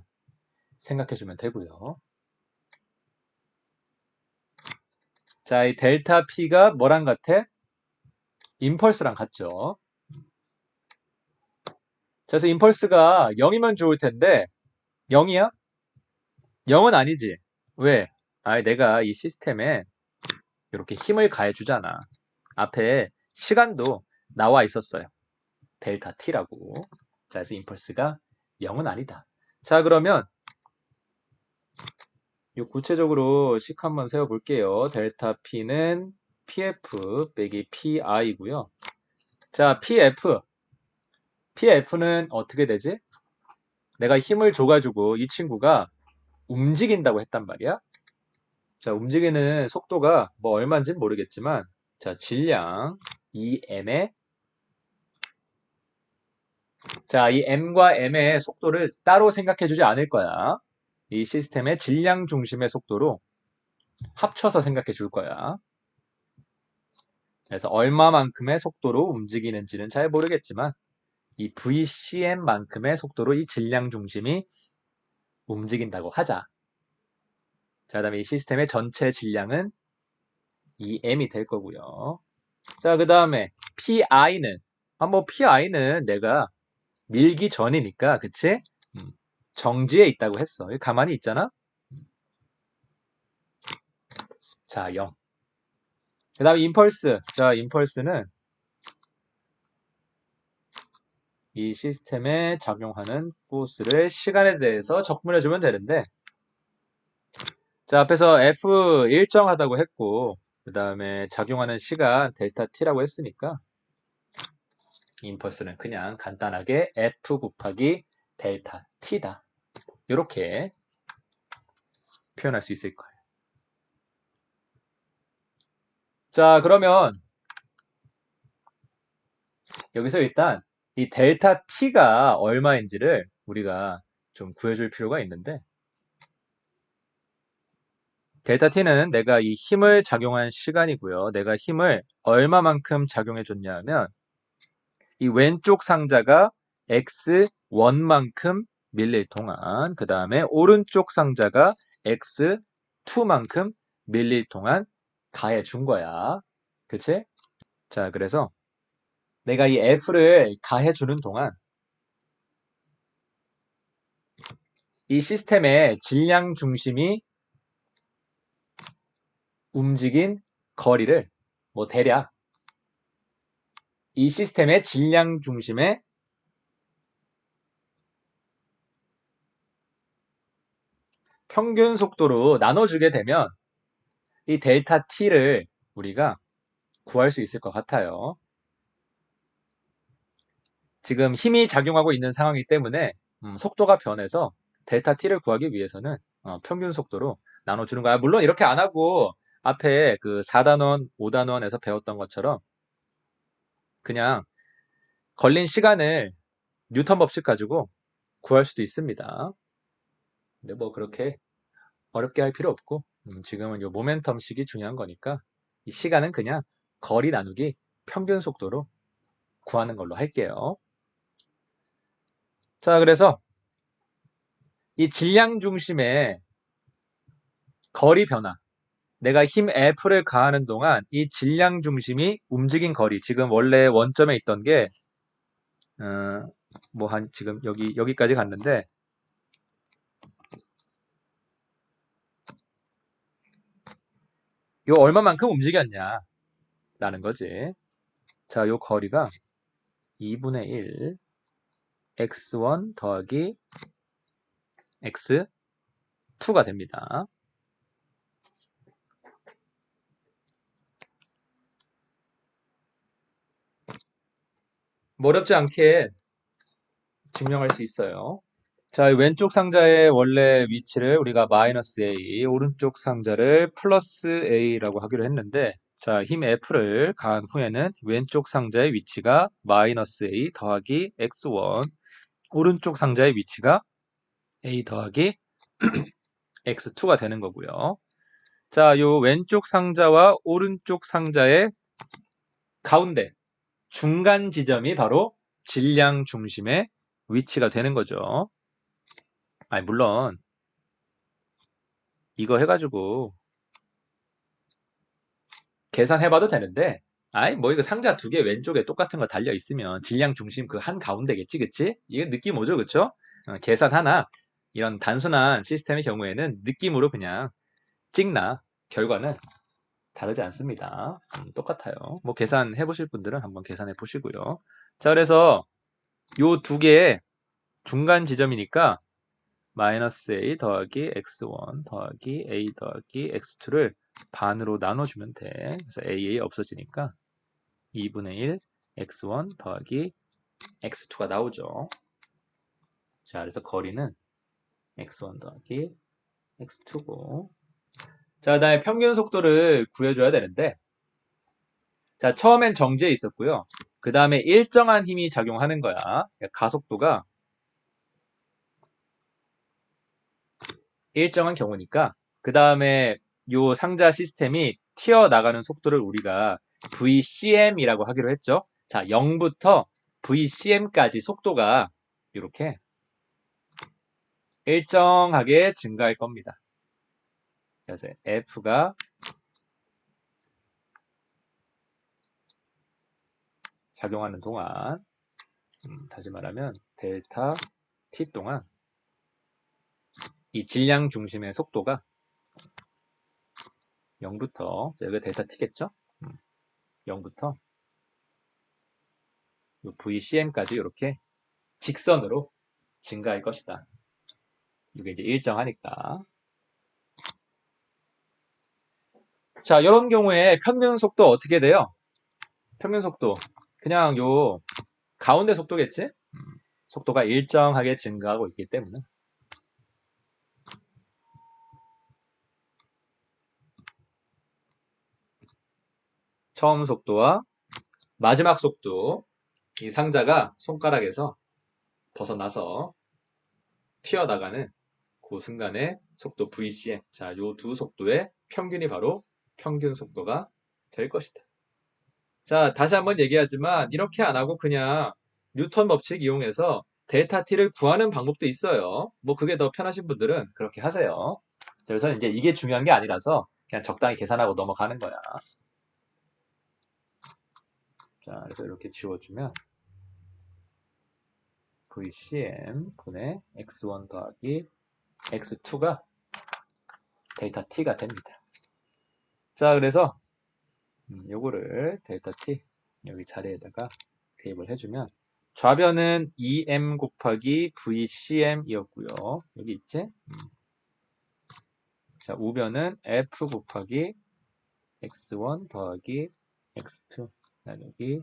생각해주면 되고요. 자, 이 델타 P가 뭐랑 같아? 임펄스랑 같죠. 그래서 임펄스가 0이면 좋을 텐데 0이야? 0은 아니지. 왜? 내가 이 시스템에 이렇게 힘을 가해주잖아. 앞에 시간도 나와 있었어요. 델타 T라고. 자, 그래서 임펄스가 0은 아니다. 자, 그러면 이 구체적으로 식 한번 세워볼게요. 델타 P는 PF 빼기 PI고요. 자, PF는 어떻게 되지? 내가 힘을 줘가지고 이 친구가 움직인다고 했단 말이야. 자, 움직이는 속도가 뭐 얼마인지는 모르겠지만, 자, 질량 2m에, 자, 이 m과 m의 속도를 따로 생각해주지 않을 거야. 이 시스템의 질량 중심의 속도로 합쳐서 생각해 줄 거야. 그래서 얼마만큼의 속도로 움직이는지는 잘 모르겠지만, 이 VCM만큼의 속도로 이 질량 중심이 움직인다고 하자. 자, 그 다음에 이 시스템의 전체 질량은 2m이 될 거고요. 자, 그 다음에 PI는 뭐 PI는 내가 밀기 전이니까 그치? 정지에 있다고 했어. 가만히 있잖아. 자, 0. 그 다음에 임펄스. 자, 임펄스는 이 시스템에 작용하는 포스를 시간에 대해서 적분해주면 되는데, 자, 앞에서 F 일정하다고 했고, 그 다음에 작용하는 시간 델타 T라고 했으니까 임펄스는 그냥 간단하게 F 곱하기 델타 T다. 이렇게 표현할 수 있을 거예요. 자, 그러면 여기서 일단 이 델타 T가 얼마인지를 우리가 좀 구해줄 필요가 있는데, 델타 T는 내가 이 힘을 작용한 시간이고요. 내가 힘을 얼마만큼 작용해 줬냐면 이 왼쪽 상자가 x1만큼 밀릴 동안, 그 다음에 오른쪽 상자가 x2만큼 밀릴 동안 가해 준 거야. 그치? 자, 그래서 내가 이 F를 가해 주는 동안 이 시스템의 질량 중심이 움직인 거리를 뭐 대략 이 시스템의 질량 중심의 평균 속도로 나눠주게 되면 이 델타 T를 우리가 구할 수 있을 것 같아요. 지금 힘이 작용하고 있는 상황이기 때문에 속도가 변해서 델타 T를 구하기 위해서는 평균 속도로 나눠주는 거야. 물론 이렇게 안 하고 앞에 그 4단원, 5단원에서 배웠던 것처럼 그냥 걸린 시간을 뉴턴 법칙 가지고 구할 수도 있습니다. 근데 뭐 그렇게 어렵게 할 필요 없고 지금은 이 모멘텀식이 중요한 거니까 이 시간은 그냥 거리 나누기 평균 속도로 구하는 걸로 할게요. 자, 그래서 이 질량 중심의 거리 변화, 내가 힘 F를 가하는 동안 이 질량 중심이 움직인 거리, 지금 원래 원점에 있던 게 뭐 한 지금 여기까지 갔는데 요 얼마만큼 움직였냐 라는 거지. 자, 요 거리가 2분의 1 x1 더하기 x2가 됩니다. 뭐 어렵지 않게 증명할 수 있어요. 자, 왼쪽 상자의 원래 위치를 우리가 마이너스 A, 오른쪽 상자를 플러스 A라고 하기로 했는데, 자, 힘 F를 가한 후에는 왼쪽 상자의 위치가 마이너스 A 더하기 X1, 오른쪽 상자의 위치가 A 더하기 X2가 되는 거고요. 자, 요 왼쪽 상자와 오른쪽 상자의 가운데, 중간 지점이 바로 질량 중심의 위치가 되는 거죠. 아니, 물론, 이거 해가지고 계산해봐도 되는데, 아이, 뭐 이거 상자 두 개 왼쪽에 똑같은 거 달려 있으면 질량 중심 그 한 가운데겠지, 그치? 이게 느낌 오죠, 그쵸? 계산 하나, 이런 단순한 시스템의 경우에는 느낌으로 그냥 찍나, 결과는 다르지 않습니다. 똑같아요. 뭐 계산해 보실 분들은 한번 계산해 보시고요. 자, 그래서 요 두 개의 중간 지점이니까 마이너스 a 더하기 x1 더하기 a 더하기 x2를 반으로 나눠주면 돼. 그래서 a 없어지니까 2분의 1 x1 더하기 x2가 나오죠. 자, 그래서 거리는 x1 더하기 x2고. 자, 그다음에 평균 속도를 구해줘야 되는데, 자, 처음엔 정지해 있었고요. 그 다음에 일정한 힘이 작용하는 거야. 가속도가 일정한 경우니까, 그 다음에 요 상자 시스템이 튀어나가는 속도를 우리가 VCM이라고 하기로 했죠. 자, 0부터 VCM까지 속도가 이렇게 일정하게 증가할 겁니다. 그래서 F가 작용하는 동안, 다시 말하면 델타 T 동안 이 질량 중심의 속도가 0부터, 여기가 델타 T겠죠? 0부터 VCM까지 이렇게 직선으로 증가할 것이다. 이게 이제 일정하니까. 자, 이런 경우에 평균 속도 어떻게 돼요? 평균 속도. 그냥 요 가운데 속도겠지? 속도가 일정하게 증가하고 있기 때문에. 처음 속도와 마지막 속도. 이 상자가 손가락에서 벗어나서 튀어나가는 그 순간의 속도 VCM. 자, 요 두 속도의 평균이 바로 평균 속도가 될 것이다. 자, 다시 한번 얘기하지만 이렇게 안 하고 그냥 뉴턴 법칙 이용해서 델타 T를 구하는 방법도 있어요. 뭐 그게 더 편하신 분들은 그렇게 하세요. 자, 그래서 이제 이게 중요한 게 아니라서 그냥 적당히 계산하고 넘어가는 거야. 자, 그래서 이렇게 지워주면 VCM 분의 X1 더하기 X2가 델타 T가 됩니다. 자, 그래서 요거를 델타 T 여기 자리에다가 대입을 해주면 좌변은 2m 곱하기 VCM이었고요. 여기 있지? 자, 우변은 F 곱하기 X1 더하기 X2 나누기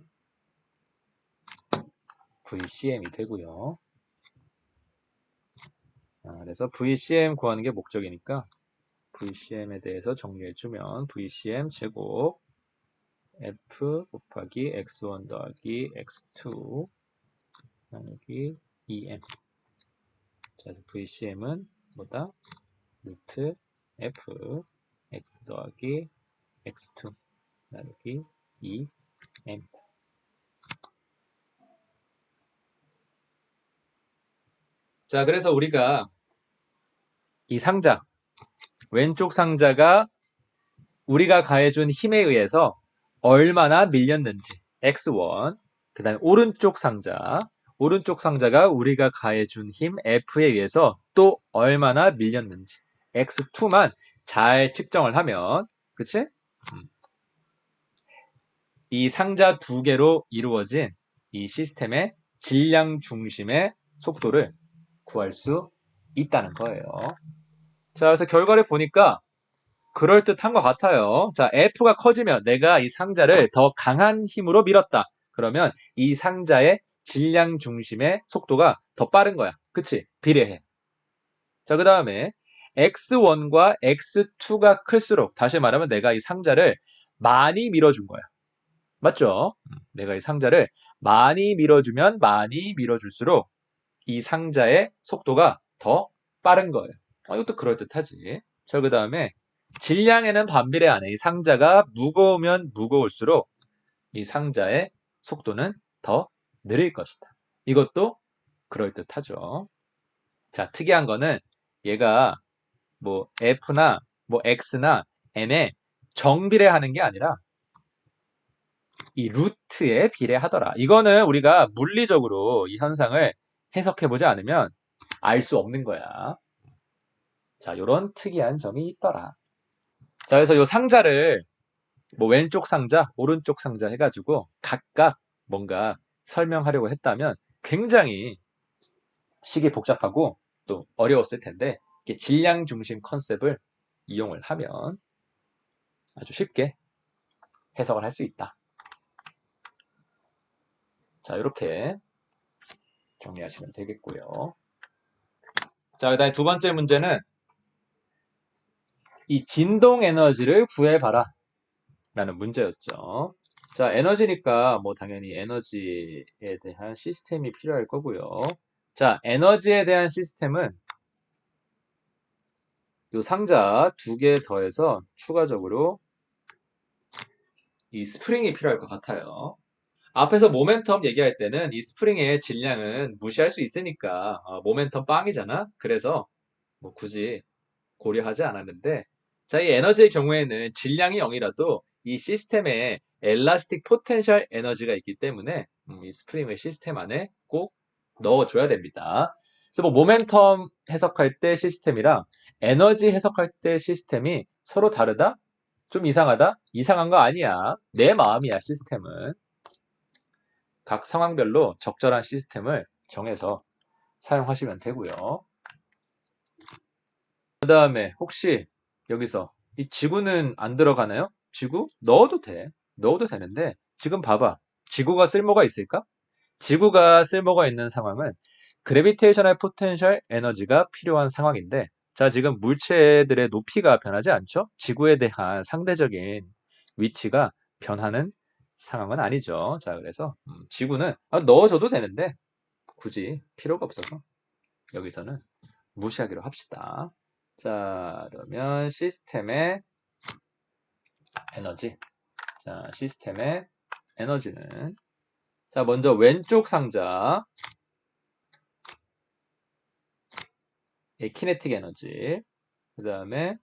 VCM이 되고요. 그래서 VCM 구하는 게 목적이니까 VCM에 대해서 정리해주면 VCM 제곱 F 곱하기 X1 더하기 X2 나누기 2M. 자, 그래서 VCM은 뭐다? 루트 F X 더하기 X2 나누기 2M. 자, 그래서 우리가 이 상자, 왼쪽 상자가 우리가 가해준 힘에 의해서 얼마나 밀렸는지 X1, 그 다음에 오른쪽 상자가 우리가 가해준 힘 F에 의해서 또 얼마나 밀렸는지 X2만 잘 측정을 하면, 그치? 이 상자 두 개로 이루어진 이 시스템의 질량 중심의 속도를 구할 수 있다는 거예요. 자, 그래서 결과를 보니까 그럴듯한 것 같아요. 자, F가 커지면 내가 이 상자를 더 강한 힘으로 밀었다. 그러면 이 상자의 질량 중심의 속도가 더 빠른 거야. 그치? 비례해. 자, 그 다음에 X1과 X2가 클수록, 다시 말하면 내가 이 상자를 많이 밀어준 거야. 맞죠? 내가 이 상자를 많이 밀어주면 많이 밀어줄수록 이 상자의 속도가 더 빠른 거예요. 이것도 그럴듯하지. 자, 그 다음에 질량에는 반비례하네. 이 상자가 무거우면 무거울수록 이 상자의 속도는 더 느릴 것이다. 이것도 그럴듯하죠. 자, 특이한 거는 얘가 뭐 F나 뭐 X나 N에 정비례하는 게 아니라 이 루트에 비례하더라. 이거는 우리가 물리적으로 이 현상을 해석해보지 않으면 알 수 없는 거야. 자, 요런 특이한 점이 있더라. 자, 그래서 요 상자를 뭐 왼쪽 상자, 오른쪽 상자 해가지고 각각 뭔가 설명하려고 했다면 굉장히 식이 복잡하고 또 어려웠을 텐데 이렇게 질량 중심 컨셉을 이용을 하면 아주 쉽게 해석을 할 수 있다. 자, 이렇게 정리하시면 되겠고요. 자, 그 다음에 두 번째 문제는 이 진동 에너지를 구해봐라 라는 문제였죠. 자, 에너지니까 뭐 당연히 에너지에 대한 시스템이 필요할 거고요. 자, 에너지에 대한 시스템은 이 상자 두 개 더해서 추가적으로 이 스프링이 필요할 것 같아요. 앞에서 모멘텀 얘기할 때는 이 스프링의 질량은 무시할 수 있으니까 모멘텀 빵이잖아. 그래서 뭐 굳이 고려하지 않았는데 자, 이 에너지의 경우에는 질량이 0이라도 이 시스템에 엘라스틱 포텐셜 에너지가 있기 때문에 이 스프링을 시스템 안에 꼭 넣어줘야 됩니다. 그래서 뭐 모멘텀 해석할 때 시스템이랑 에너지 해석할 때 시스템이 서로 다르다? 좀 이상하다? 이상한 거 아니야. 내 마음이야, 시스템은. 각 상황별로 적절한 시스템을 정해서 사용하시면 되고요. 그 다음에 혹시 여기서 이 지구는 안 들어가나요? 지구? 넣어도 돼. 넣어도 되는데 지금 봐봐. 지구가 쓸모가 있을까? 지구가 쓸모가 있는 상황은 그래비테이셔널 포텐셜 에너지가 필요한 상황인데 자, 지금 물체들의 높이가 변하지 않죠? 지구에 대한 상대적인 위치가 변하는 상황은 아니죠. 자, 그래서 지구는 넣어줘도 되는데 굳이 필요가 없어서 여기서는 무시하기로 합시다. 자, 그러면 시스템의 에너지. 자, 시스템의 에너지는 자, 먼저 왼쪽 상자 의 키네틱 에너지. 그 다음에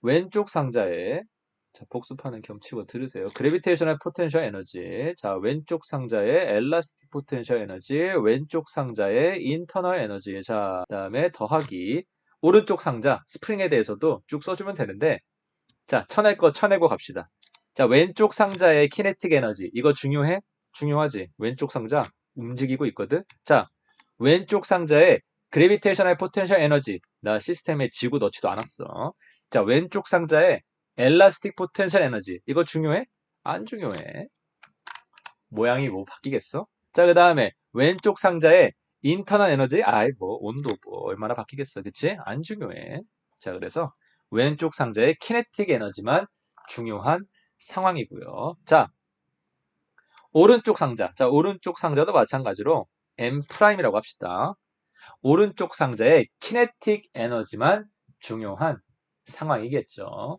왼쪽 상자에 자, 복습하는 겸치고 들으세요. 그래비테이셔널 포텐셜 에너지. 자, 왼쪽 상자의 엘라스틱 포텐셜 에너지. 왼쪽 상자의 인터널 에너지. 자, 그다음에 더하기 오른쪽 상자 스프링에 대해서도 쭉 써주면 되는데 자, 쳐낼 거 쳐내고 갑시다. 자, 왼쪽 상자의 키네틱 에너지. 이거 중요해? 중요하지. 왼쪽 상자 움직이고 있거든. 자, 왼쪽 상자의 그래비테이셔널 포텐셜 에너지. 나 시스템에 지구 넣지도 않았어. 자, 왼쪽 상자의 엘라스틱 포텐셜 에너지. 이거 중요해? 안 중요해. 모양이 뭐 바뀌겠어? 자, 그 다음에 왼쪽 상자의 인터널 에너지. 아이, 뭐 온도 뭐 얼마나 바뀌겠어. 그치? 안 중요해. 자, 그래서 왼쪽 상자의 키네틱 에너지만 중요한 상황이고요. 자, 오른쪽 상자. 자, 오른쪽 상자도 마찬가지로 M'이라고 합시다. 오른쪽 상자의 키네틱 에너지만 중요한 상황이겠죠.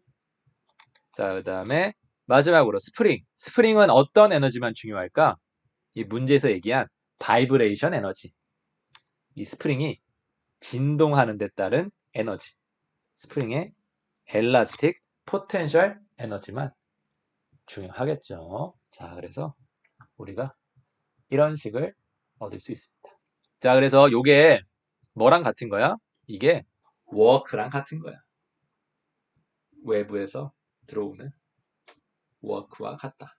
자, 그 다음에 마지막으로 스프링. 스프링은 어떤 에너지만 중요할까? 이 문제에서 얘기한 바이브레이션 에너지. 이 스프링이 진동하는 데 따른 에너지. 스프링의 엘라스틱 포텐셜 에너지만 중요하겠죠. 자, 그래서 우리가 이런 식을 얻을 수 있습니다. 자, 그래서 요게 뭐랑 같은 거야? 이게 워크랑 같은 거야. 외부에서 들어오는 워크와 같다.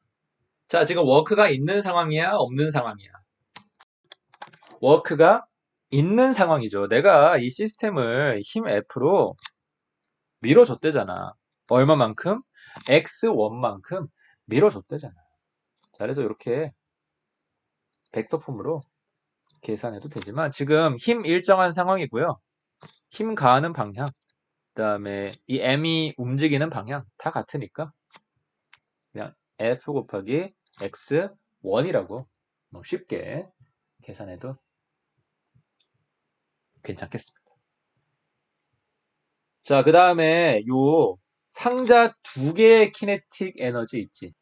자, 지금 워크가 있는 상황이야, 없는 상황이야? 워크가 있는 상황이죠. 내가 이 시스템을 힘 F로 밀어줬대잖아. 얼마만큼? X1만큼 밀어줬대잖아. 자, 그래서 이렇게 벡터 폼으로 계산해도 되지만 지금 힘 일정한 상황이고요. 힘 가하는 방향, 그 다음에 이 M이 움직이는 방향 다 같으니까 그냥 F 곱하기 X1이라고 쉽게 계산해도 괜찮겠습니다. 자, 그 다음에 요 상자 두 개의 키네틱 에너지 있지.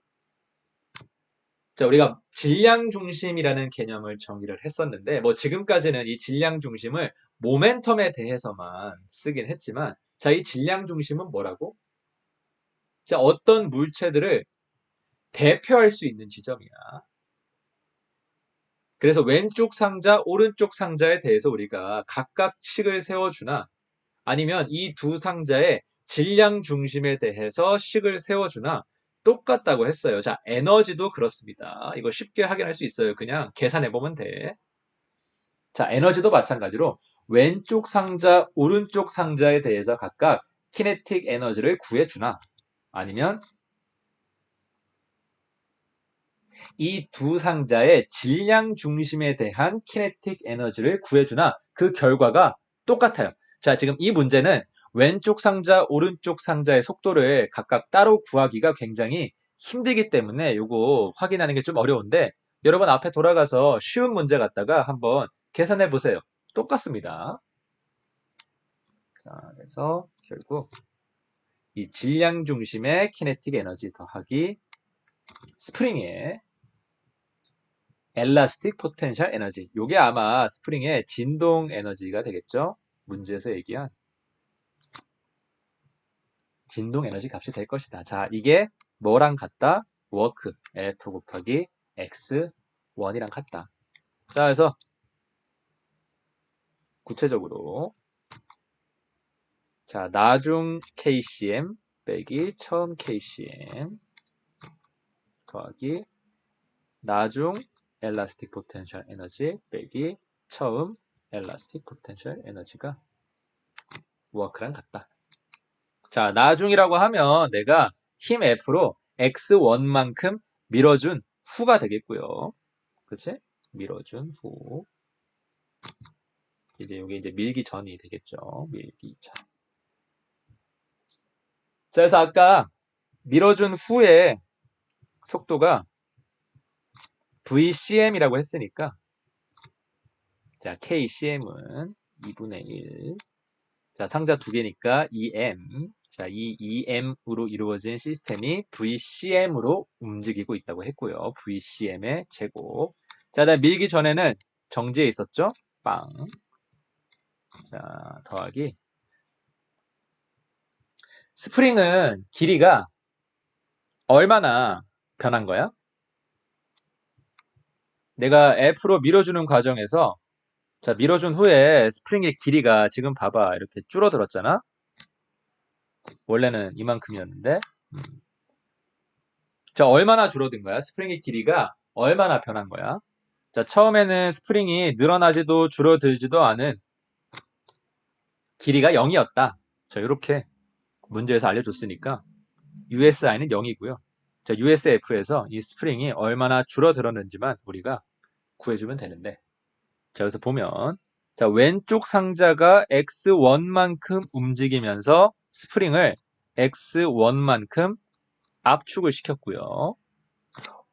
자, 우리가 질량 중심이라는 개념을 정의를 했었는데, 뭐 지금까지는 이 질량 중심을 모멘텀에 대해서만 쓰긴 했지만, 자, 이 질량 중심은 뭐라고? 자, 어떤 물체들을 대표할 수 있는 지점이야. 그래서 왼쪽 상자, 오른쪽 상자에 대해서 우리가 각각 식을 세워주나, 아니면 이 두 상자의 질량 중심에 대해서 식을 세워주나 똑같다고 했어요. 자, 에너지도 그렇습니다. 이거 쉽게 확인할 수 있어요. 그냥 계산해보면 돼. 자, 에너지도 마찬가지로 왼쪽 상자, 오른쪽 상자에 대해서 각각 키네틱 에너지를 구해주나 아니면 이 두 상자의 질량 중심에 대한 키네틱 에너지를 구해주나 그 결과가 똑같아요. 자, 지금 이 문제는 왼쪽 상자, 오른쪽 상자의 속도를 각각 따로 구하기가 굉장히 힘들기 때문에 이거 확인하는 게 좀 어려운데 여러분 앞에 돌아가서 쉬운 문제 갖다가 한번 계산해 보세요. 똑같습니다. 자, 그래서 결국 이 질량 중심의 키네틱 에너지 더하기 스프링의 엘라스틱 포텐셜 에너지. 요게 아마 스프링의 진동 에너지가 되겠죠? 문제에서 얘기한 진동 에너지 값이 될 것이다. 자, 이게 뭐랑 같다? 워크 F 곱하기 X1이랑 같다. 자, 그래서 구체적으로 자, 나중 KCM 빼기 처음 KCM 더하기 나중 엘라스틱 포텐셜 에너지 빼기 처음 엘라스틱 포텐셜 에너지가 워크랑 같다. 자, 나중이라고 하면 내가 힘 F로 X1만큼 밀어준 후가 되겠고요. 그치? 밀어준 후. 이제 이게 이제 밀기 전이 되겠죠. 밀기 전. 자, 그래서 아까 밀어준 후의 속도가 VCM이라고 했으니까 자, KCM은 2분의 1. 자, 상자 두 개니까 2M. 자, 이 EM으로 이루어진 시스템이 VCM으로 움직이고 있다고 했고요. VCM의 제곱. 자, 나 밀기 전에는 정지해 있었죠? 빵. 자, 더하기. 스프링은 길이가 얼마나 변한 거야? 내가 F로 밀어주는 과정에서 자, 밀어준 후에 스프링의 길이가 지금 봐봐. 이렇게 줄어들었잖아? 원래는 이만큼이었는데. 자, 얼마나 줄어든 거야? 스프링의 길이가 얼마나 변한 거야? 자, 처음에는 스프링이 늘어나지도 줄어들지도 않은 길이가 0이었다. 자, 이렇게 문제에서 알려줬으니까 USI는 0이고요. 자, USF에서 이 스프링이 얼마나 줄어들었는지만 우리가 구해주면 되는데 자, 여기서 보면 자, 왼쪽 상자가 X1만큼 움직이면서 스프링을 X1만큼 압축을 시켰고요.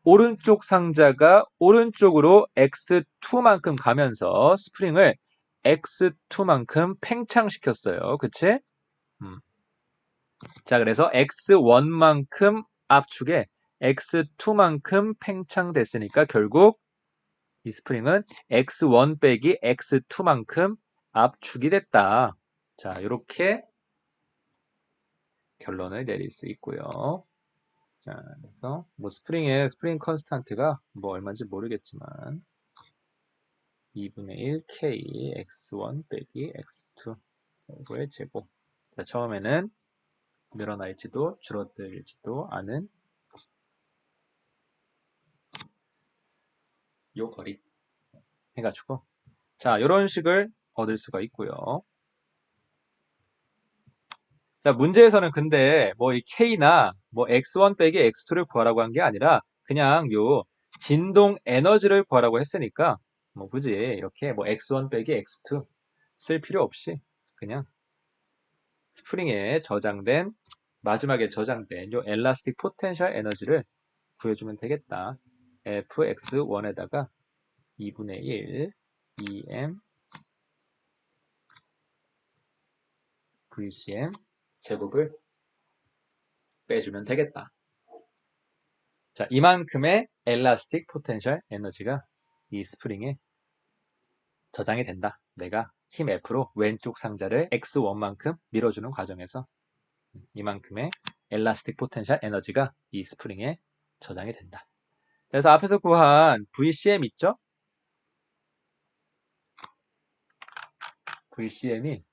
오른쪽 상자가 오른쪽으로 X2만큼 가면서 스프링을 X2만큼 팽창시켰어요. 그치? 자, 그래서 X1만큼 압축에 X2만큼 팽창됐으니까 결국 이 스프링은 X1 빼기 X2만큼 압축이 됐다. 자, 이렇게 결론을 내릴 수 있고요. 자, 그래서 뭐 스프링의 스프링 컨스탄트가 뭐 얼마인지 모르겠지만 2분의 1 K X1 빼기 X2 요거의 제곱. 자, 처음에는 늘어나 있지도 줄어들지도 않은 요 거리 해가지고 자 이런 식을 얻을 수가 있고요. 자 문제에서는 근데 뭐 이 K나 뭐 X1 빼기 X2를 구하라고 한 게 아니라 그냥 요 진동 에너지를 구하라고 했으니까 뭐 굳이 이렇게 뭐 X1 빼기 X2 쓸 필요 없이 그냥 스프링에 저장된 마지막에 저장된 요 엘라스틱 포텐셜 에너지를 구해주면 되겠다. fx1에다가 2분의 1 em vcm 제곱을 빼주면 되겠다. 자, 이만큼의 엘라스틱 포텐셜 에너지가 이 스프링에 저장이 된다. 내가 힘 F로 왼쪽 상자를 x1만큼 밀어주는 과정에서 이만큼의 엘라스틱 포텐셜 에너지가 이 스프링에 저장이 된다. 그래서 앞에서 구한 VCM 있죠? VCM이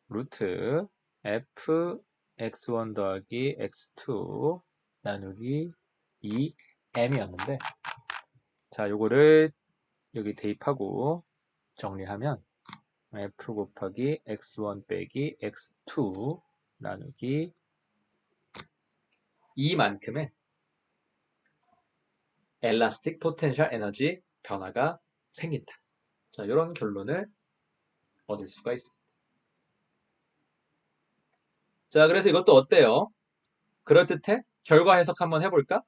루트 F x1 더하기 x2 나누기 2m이었는데 자 요거를 여기 대입하고 정리하면 F 곱하기 x1 빼기 x2 나누기 2만큼의 엘라스틱 포텐셜 에너지 변화가 생긴다. 자, 이런 결론을 얻을 수가 있습니다. 자, 그래서 이것도 어때요? 그럴듯해? 결과 해석 한번 해볼까?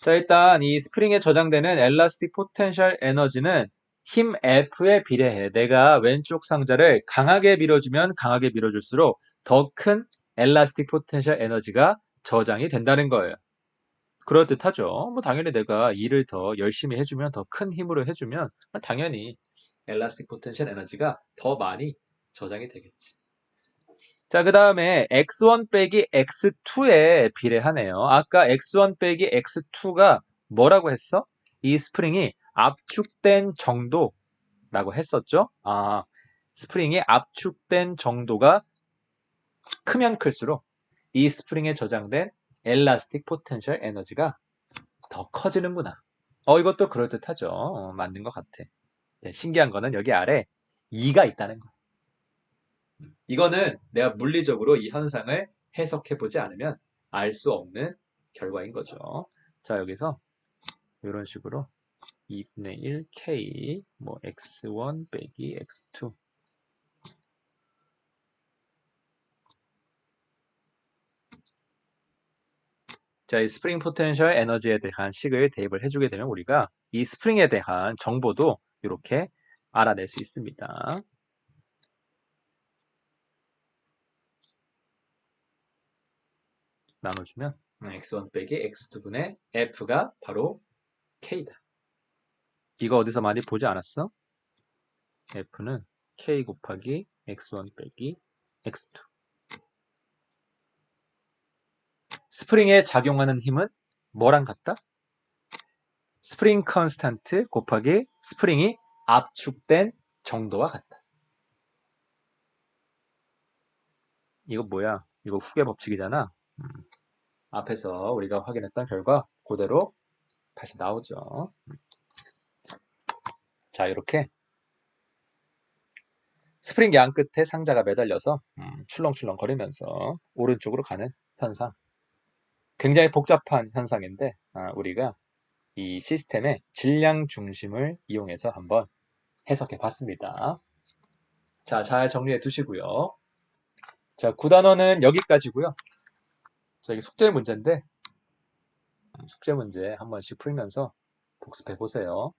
자, 일단 이 스프링에 저장되는 엘라스틱 포텐셜 에너지는 힘 F에 비례해. 내가 왼쪽 상자를 강하게 밀어주면 강하게 밀어줄수록 더 큰 엘라스틱 포텐셜 에너지가 저장이 된다는 거예요. 그럴듯하죠. 뭐 당연히 내가 일을 더 열심히 해주면 더 큰 힘으로 해주면 당연히 엘라스틱 포텐셜 에너지가 더 많이 저장이 되겠지. 자, 그 다음에 x1 빼기 x2에 비례하네요. 아까 x1 빼기 x2가 뭐라고 했어? 이 스프링이 압축된 정도라고 했었죠? 아, 스프링이 압축된 정도가 크면 클수록 이 스프링에 저장된 엘라스틱 포텐셜 에너지가 더 커지는구나. 이것도 그럴듯하죠. 맞는 것 같아. 네, 신기한 거는 여기 아래 2가 있다는 거. 이거는 내가 물리적으로 이 현상을 해석해보지 않으면 알 수 없는 결과인 거죠. 자, 여기서 이런 식으로 2분의 1 K 뭐 X1 빼기 X2 자, 이 스프링 포텐셜 에너지에 대한 식을 대입을 해주게 되면 우리가 이 스프링에 대한 정보도 이렇게 알아낼 수 있습니다. 나눠주면 x1 빼기 x2분의 f가 바로 k다. 이거 어디서 많이 보지 않았어? f는 k 곱하기 x1 빼기 x2. 스프링에 작용하는 힘은 뭐랑 같다? 스프링 컨스탄트 곱하기 스프링이 압축된 정도와 같다. 이거 뭐야? 이거 후계 법칙이잖아. 앞에서 우리가 확인했던 결과 그대로 다시 나오죠. 자, 이렇게 스프링 양 끝에 상자가 매달려서 출렁출렁 거리면서 오른쪽으로 가는 현상. 굉장히 복잡한 현상인데 우리가 이 시스템의 질량 중심을 이용해서 한번 해석해 봤습니다. 자, 잘 정리해 두시고요. 자, 9단원은 여기까지고요. 자, 이게 숙제 문제인데 숙제 문제 한 번씩 풀면서 복습해 보세요.